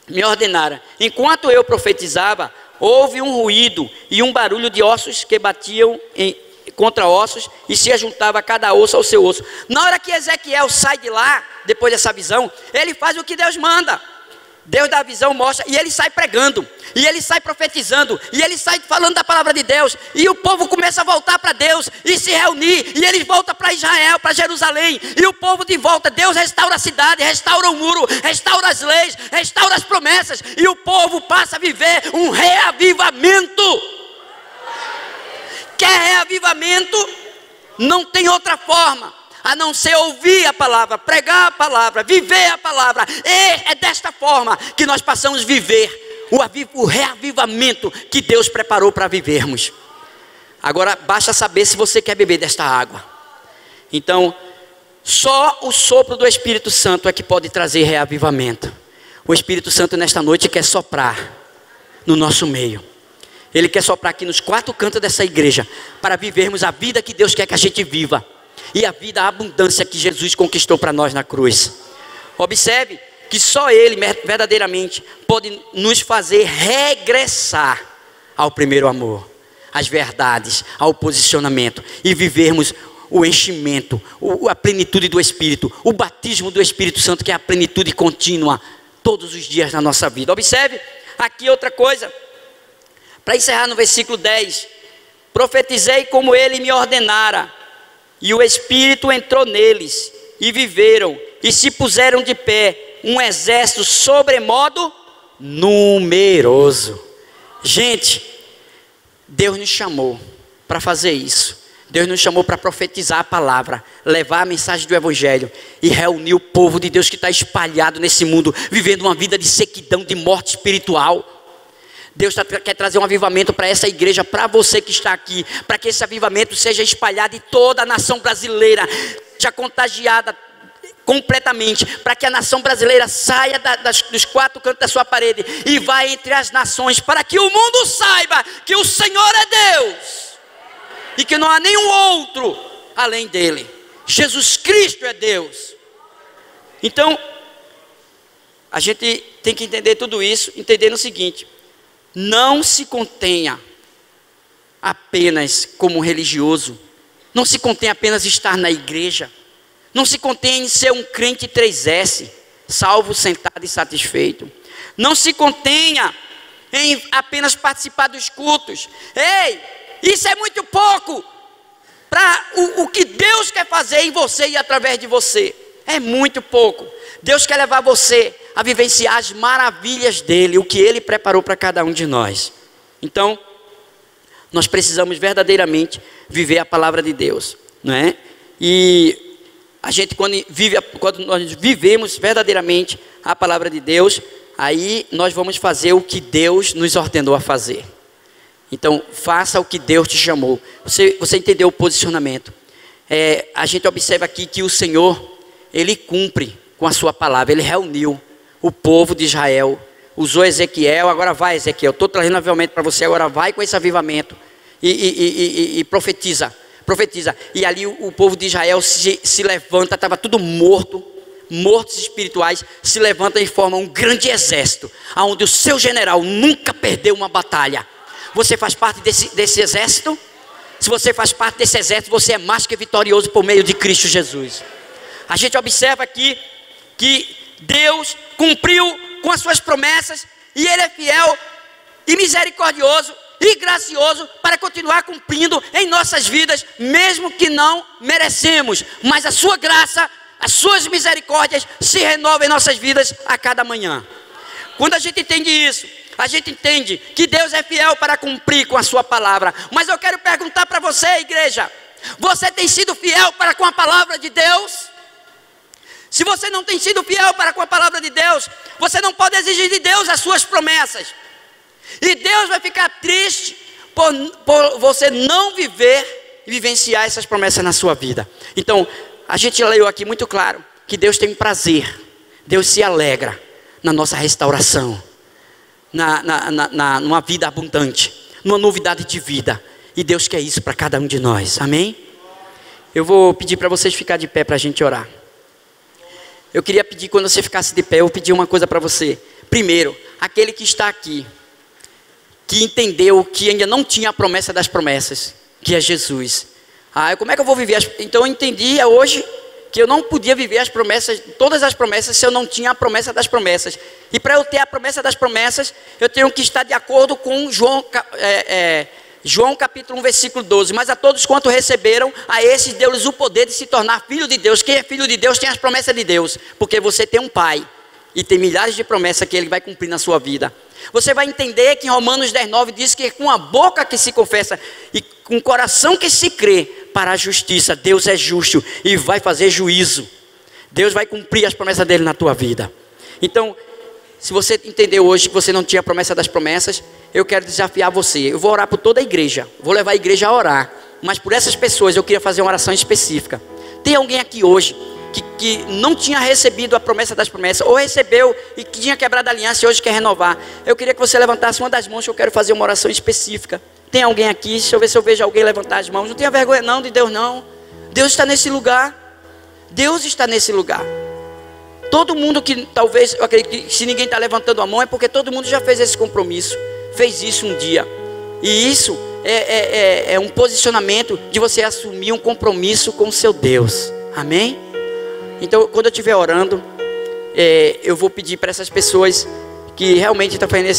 me ordenaram, enquanto eu profetizava, houve um ruído e um barulho de ossos que batiam contra ossos e se ajuntava cada osso ao seu osso. Na hora que Ezequiel sai de lá, depois dessa visão, ele faz o que Deus manda. Deus dá a visão, mostra, e ele sai pregando, e ele sai profetizando, e ele sai falando da palavra de Deus, e o povo começa a voltar para Deus, e se reunir, e eles voltam para Israel, para Jerusalém, e o povo de volta. Deus restaura a cidade, restaura o muro, restaura as leis, restaura as promessas, e o povo passa a viver um reavivamento. Quer reavivamento? Não tem outra forma a não ser ouvir a palavra, pregar a palavra, viver a palavra. E é desta forma que nós passamos a viver o reavivamento que Deus preparou para vivermos. Agora basta saber se você quer beber desta água. Então, só o sopro do Espírito Santo é que pode trazer reavivamento. O Espírito Santo nesta noite quer soprar no nosso meio. Ele quer soprar aqui nos 4 cantos dessa igreja para vivermos a vida que Deus quer que a gente viva. E a vida, a abundância que Jesus conquistou para nós na cruz. Observe que só Ele verdadeiramente pode nos fazer regressar ao primeiro amor, às verdades, ao posicionamento e vivermos o enchimento, a plenitude do Espírito, o batismo do Espírito Santo, que é a plenitude contínua todos os dias na nossa vida. Observe aqui outra coisa, para encerrar no versículo 10: profetizei como ele me ordenara, e o Espírito entrou neles, e viveram, e se puseram de pé, um exército sobremodo numeroso. Gente, Deus nos chamou para fazer isso. Deus nos chamou para profetizar a palavra, levar a mensagem do Evangelho e reunir o povo de Deus que está espalhado nesse mundo, vivendo uma vida de sequidão, de morte espiritual. Deus quer trazer um avivamento para essa igreja, para você que está aqui, para que esse avivamento seja espalhado em toda a nação brasileira, seja contagiada completamente, para que a nação brasileira saia dos quatro cantos da sua parede e vá entre as nações, para que o mundo saiba que o Senhor é Deus e que não há nenhum outro além dele. Jesus Cristo é Deus. Então, a gente tem que entender tudo isso, entendendo o seguinte: não se contenha apenas como religioso, não se contenha apenas em estar na igreja, não se contenha em ser um crente 3S, salvo, sentado e satisfeito. Não se contenha em apenas participar dos cultos. Ei, isso é muito pouco para o que Deus quer fazer em você e através de você. É muito pouco. Deus quer levar você a vivenciar as maravilhas dele, o que ele preparou para cada um de nós. Então, nós precisamos verdadeiramente viver a palavra de Deus, não é? E a gente, quando nós vivemos verdadeiramente a palavra de Deus, aí nós vamos fazer o que Deus nos ordenou a fazer. Então, faça o que Deus te chamou. Você entendeu o posicionamento? A gente observa aqui que o Senhor, ele cumpre com a sua palavra. Ele reuniu o povo de Israel, usou Ezequiel. Agora vai, Ezequiel, estou trazendo avivamento para você. Agora vai com esse avivamento e profetiza. E ali o povo de Israel se levanta, estava tudo mortos espirituais, se levantam e formam um grande exército, onde o seu general nunca perdeu uma batalha. Você faz parte desse exército? Se você faz parte desse exército, você é mais que vitorioso por meio de Cristo Jesus. A gente observa aqui que Deus cumpriu com as suas promessas, e Ele é fiel e misericordioso e gracioso para continuar cumprindo em nossas vidas, mesmo que não merecemos, mas a sua graça, as suas misericórdias se renovam em nossas vidas a cada manhã. Quando a gente entende isso, a gente entende que Deus é fiel para cumprir com a sua palavra. Mas eu quero perguntar para você, igreja: você tem sido fiel para com a palavra de Deus? Se você não tem sido fiel para com a palavra de Deus, você não pode exigir de Deus as suas promessas. E Deus vai ficar triste por você não viver e vivenciar essas promessas na sua vida. Então, a gente leu aqui muito claro que Deus tem prazer, Deus se alegra na nossa restauração, numa vida abundante, numa novidade de vida. E Deus quer isso para cada um de nós, amém? Eu vou pedir para vocês ficarem de pé para a gente orar. Eu queria pedir, quando você ficasse de pé, eu pedi uma coisa para você. Primeiro, aquele que está aqui, que entendeu que ainda não tinha a promessa das promessas, que é Jesus. Como é que eu vou viver? Então eu entendi hoje que eu não podia viver as promessas, todas as promessas, se eu não tinha a promessa das promessas. E para eu ter a promessa das promessas, eu tenho que estar de acordo com João capítulo 1, versículo 12. Mas a todos quanto receberam, a esses deu-lhes o poder de se tornar filho de Deus. Quem é filho de Deus tem as promessas de Deus, porque você tem um pai e tem milhares de promessas que ele vai cumprir na sua vida. Você vai entender que em Romanos 10:9 diz que com a boca que se confessa e com o coração que se crê para a justiça, Deus é justo e vai fazer juízo. Deus vai cumprir as promessas dele na tua vida. Então, se você entendeu hoje que você não tinha a promessa das promessas, eu quero desafiar você. Eu vou orar por toda a igreja, vou levar a igreja a orar, mas por essas pessoas eu queria fazer uma oração específica. Tem alguém aqui hoje que não tinha recebido a promessa das promessas, ou recebeu e que tinha quebrado a aliança e hoje quer renovar? Eu queria que você levantasse uma das mãos, que eu quero fazer uma oração específica. Tem alguém aqui? Deixa eu ver se eu vejo alguém levantar as mãos. Não tenha vergonha não de Deus não. Deus está nesse lugar. Deus está nesse lugar. Todo mundo que talvez, eu acredito que se ninguém está levantando a mão, é porque todo mundo já fez esse compromisso, fez isso um dia. E isso é um posicionamento de você assumir um compromisso com o seu Deus. Amém? Então, quando eu estiver orando, eu vou pedir para essas pessoas que realmente estão fazendo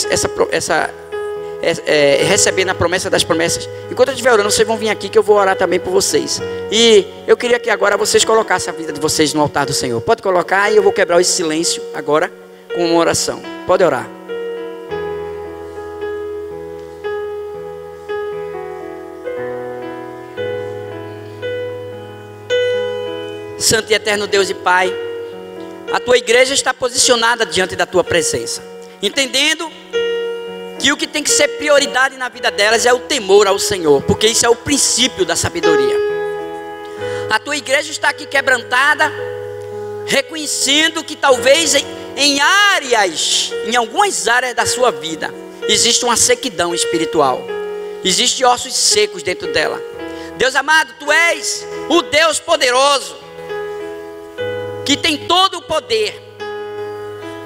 recebendo a promessa das promessas. Enquanto eu estiver orando, vocês vão vir aqui que eu vou orar também por vocês. E eu queria que agora vocês colocassem a vida de vocês no altar do Senhor. Pode colocar, e eu vou quebrar esse silêncio agora com uma oração. Pode orar. Santo e eterno Deus e Pai, a tua igreja está posicionada diante da tua presença, entendendo que o que tem que ser prioridade na vida delas é o temor ao Senhor, porque isso é o princípio da sabedoria. A tua igreja está aqui quebrantada, reconhecendo que talvez em algumas áreas da sua vida, existe uma sequidão espiritual, existe ossos secos dentro dela. Deus amado, tu és o Deus poderoso, que tem todo o poder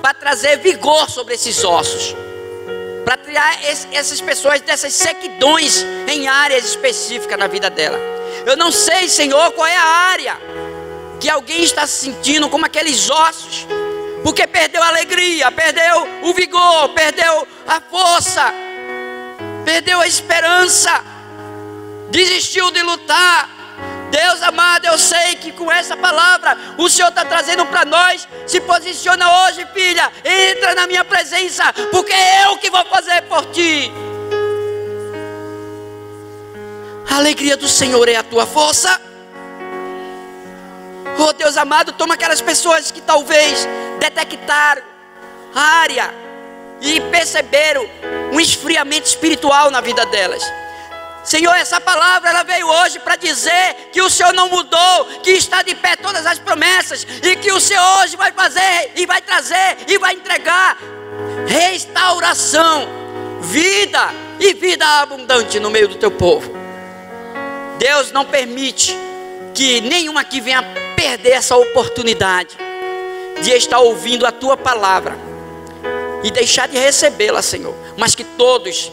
para trazer vigor sobre esses ossos, para tirar essas pessoas dessas sequidões em áreas específicas na vida dela. Eu não sei, Senhor, qual é a área que alguém está se sentindo como aqueles ossos, porque perdeu a alegria, perdeu o vigor, perdeu a força, perdeu a esperança, desistiu de lutar. Deus amado, eu sei que com essa palavra o Senhor está trazendo para nós. Se posiciona hoje, filha, entra na minha presença, porque é eu que vou fazer por ti. A alegria do Senhor é a tua força. Oh Deus amado, toma aquelas pessoas que talvez detectaram a área e perceberam um esfriamento espiritual na vida delas. Senhor, essa palavra ela veio hoje para dizer que o Senhor não mudou, que está de pé todas as promessas, e que o Senhor hoje vai fazer, e vai trazer, e vai entregar restauração, vida e vida abundante no meio do teu povo. Deus não permite que nenhum aqui venha perder essa oportunidade de estar ouvindo a tua palavra e deixar de recebê-la, Senhor, mas que todos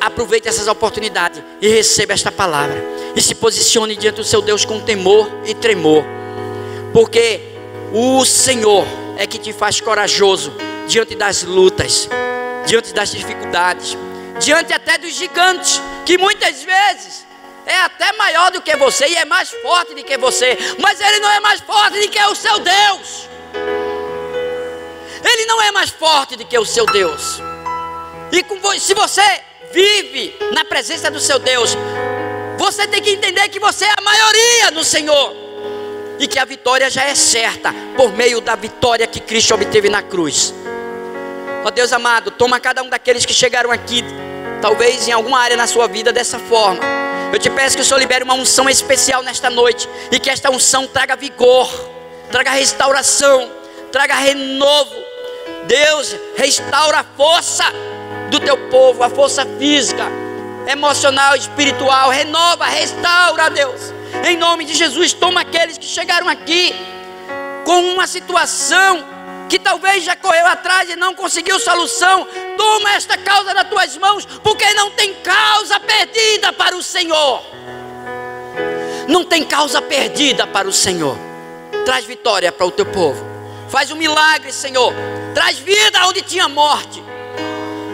aproveitem essas oportunidades e recebam esta palavra e se posicione diante do seu Deus com temor e tremor, porque o Senhor é que te faz corajoso diante das lutas, diante das dificuldades, diante até dos gigantes, que muitas vezes é até maior do que você e é mais forte do que você, mas ele não é mais forte do que o seu Deus. Ele não é mais forte do que o seu Deus. E se você vive na presença do seu Deus, você tem que entender que você é a maioria no Senhor, e que a vitória já é certa por meio da vitória que Cristo obteve na cruz. Ó Deus amado, toma cada um daqueles que chegaram aqui, talvez em alguma área na sua vida dessa forma. Eu te peço que o Senhor libere uma unção especial nesta noite, e que esta unção traga vigor, traga restauração, traga renovo. Deus, restaura a força do teu povo, a força física, emocional, espiritual. Renova, restaura, Deus, em nome de Jesus. Toma aqueles que chegaram aqui com uma situação que talvez já correu atrás e não conseguiu solução. Toma esta causa nas tuas mãos, porque não tem causa perdida para o Senhor. Não tem causa perdida para o Senhor. Traz vitória para o teu povo. Faz um milagre, Senhor. Traz vida onde tinha morte.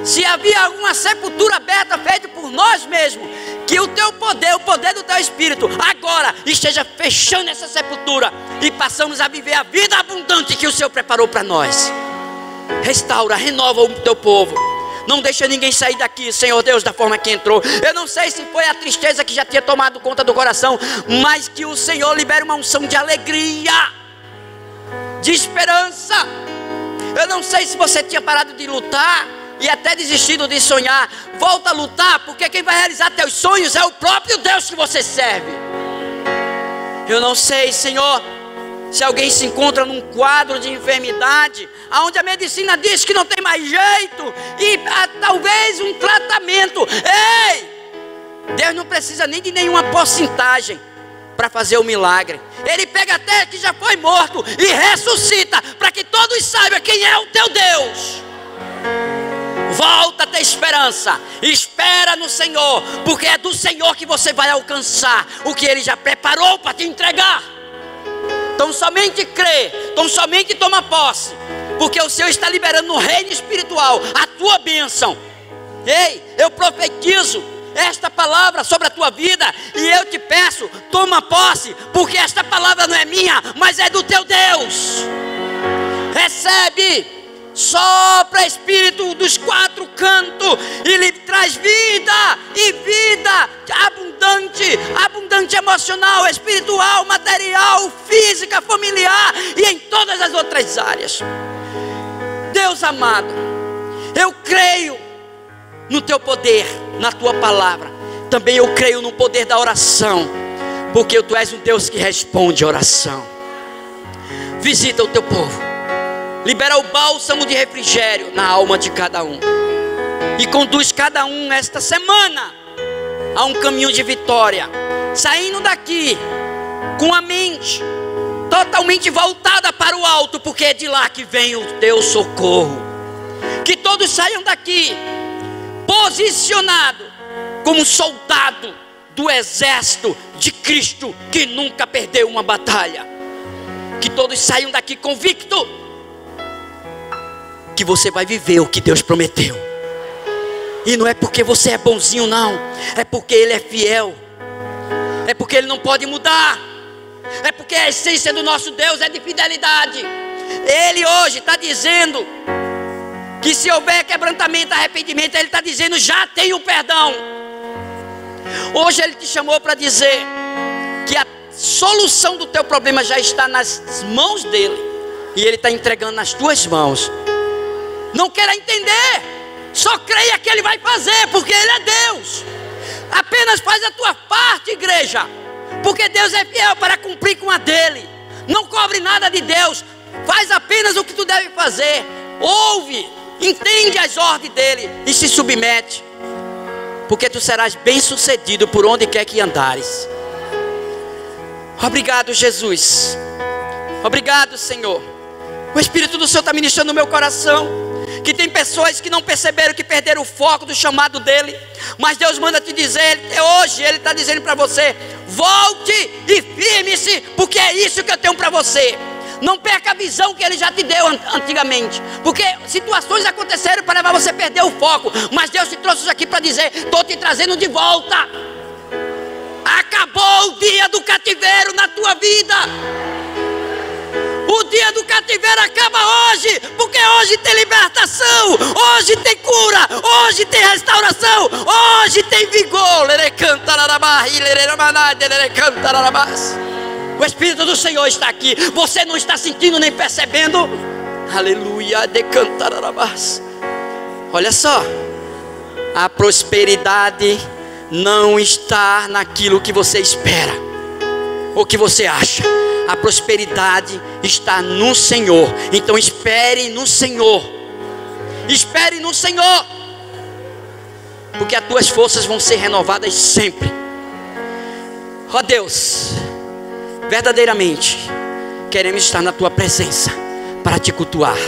Se havia alguma sepultura aberta feita por nós mesmos, que o teu poder, o poder do teu Espírito, agora esteja fechando essa sepultura e passamos a viver a vida abundante que o Senhor preparou para nós. Restaura, renova o teu povo. Não deixa ninguém sair daqui, Senhor Deus, da forma que entrou. Eu não sei se foi a tristeza que já tinha tomado conta do coração, mas que o Senhor libere uma unção de alegria, de esperança. Eu não sei se você tinha parado de lutar e até desistido de sonhar. Volta a lutar, porque quem vai realizar teus sonhos é o próprio Deus que você serve. Eu não sei, Senhor, se alguém se encontra num quadro de enfermidade, onde a medicina diz que não tem mais jeito, e talvez um tratamento. Ei, Deus não precisa nem de nenhuma porcentagem para fazer o milagre. Ele pega até que já foi morto e ressuscita, para que todos saibam quem é o teu Deus. Volta a ter esperança, espera no Senhor, porque é do Senhor que você vai alcançar o que Ele já preparou para te entregar. Então somente crê, então somente toma posse, porque o Senhor está liberando no reino espiritual a tua bênção. Ei, eu profetizo esta palavra sobre a tua vida, e eu te peço, toma posse, porque esta palavra não é minha, mas é do teu Deus. Recebe, sopra Espírito dos quatro cantos, e lhe traz vida, e vida abundante, abundante emocional, espiritual, material, física, familiar, e em todas as outras áreas. Deus amado, eu creio no teu poder, na tua palavra. Também eu creio no poder da oração, porque tu és um Deus que responde a oração. Visita o teu povo, libera o bálsamo de refrigério na alma de cada um, e conduz cada um esta semana a um caminho de vitória, saindo daqui com a mente totalmente voltada para o alto, porque é de lá que vem o teu socorro. Que todos saiam daqui posicionado como soldado do exército de Cristo, que nunca perdeu uma batalha. Que todos saiam daqui convicto que você vai viver o que Deus prometeu. E não é porque você é bonzinho, não, é porque Ele é fiel, é porque Ele não pode mudar, é porque a essência do nosso Deus é de fidelidade. Ele hoje está dizendo que se houver quebrantamento, arrependimento, Ele está dizendo, já tem o perdão. Hoje Ele te chamou para dizer que a solução do teu problema já está nas mãos dEle, e Ele está entregando nas tuas mãos. Não queira entender, só creia que Ele vai fazer, porque Ele é Deus. Apenas faz a tua parte, igreja, porque Deus é fiel para cumprir com a dele. Não cobre nada de Deus, faz apenas o que tu deve fazer. Ouve, entende as ordens dele e se submete, porque tu serás bem sucedido por onde quer que andares. Obrigado, Jesus. Obrigado, Senhor. O Espírito do Senhor está ministrando no meu coração que tem pessoas que não perceberam, que perderam o foco do chamado dele. Mas Deus manda te dizer, hoje Ele está dizendo para você, volte e firme-se, porque é isso que eu tenho para você. Não perca a visão que Ele já te deu antigamente, porque situações aconteceram para levar você a perder o foco. Mas Deus te trouxe isso aqui para dizer, estou te trazendo de volta. Acabou o dia do cativeiro na tua vida. O dia do cativeiro acaba hoje, porque hoje tem libertação, hoje tem cura, hoje tem restauração, hoje tem vigor. O Espírito do Senhor está aqui. Você não está sentindo nem percebendo? Aleluia. Olha só, a prosperidade não está naquilo que você espera ou que você acha. A prosperidade está no Senhor. Então espere no Senhor. Espere no Senhor, porque as tuas forças vão ser renovadas sempre. Ó Deus, verdadeiramente queremos estar na tua presença para te cultuar.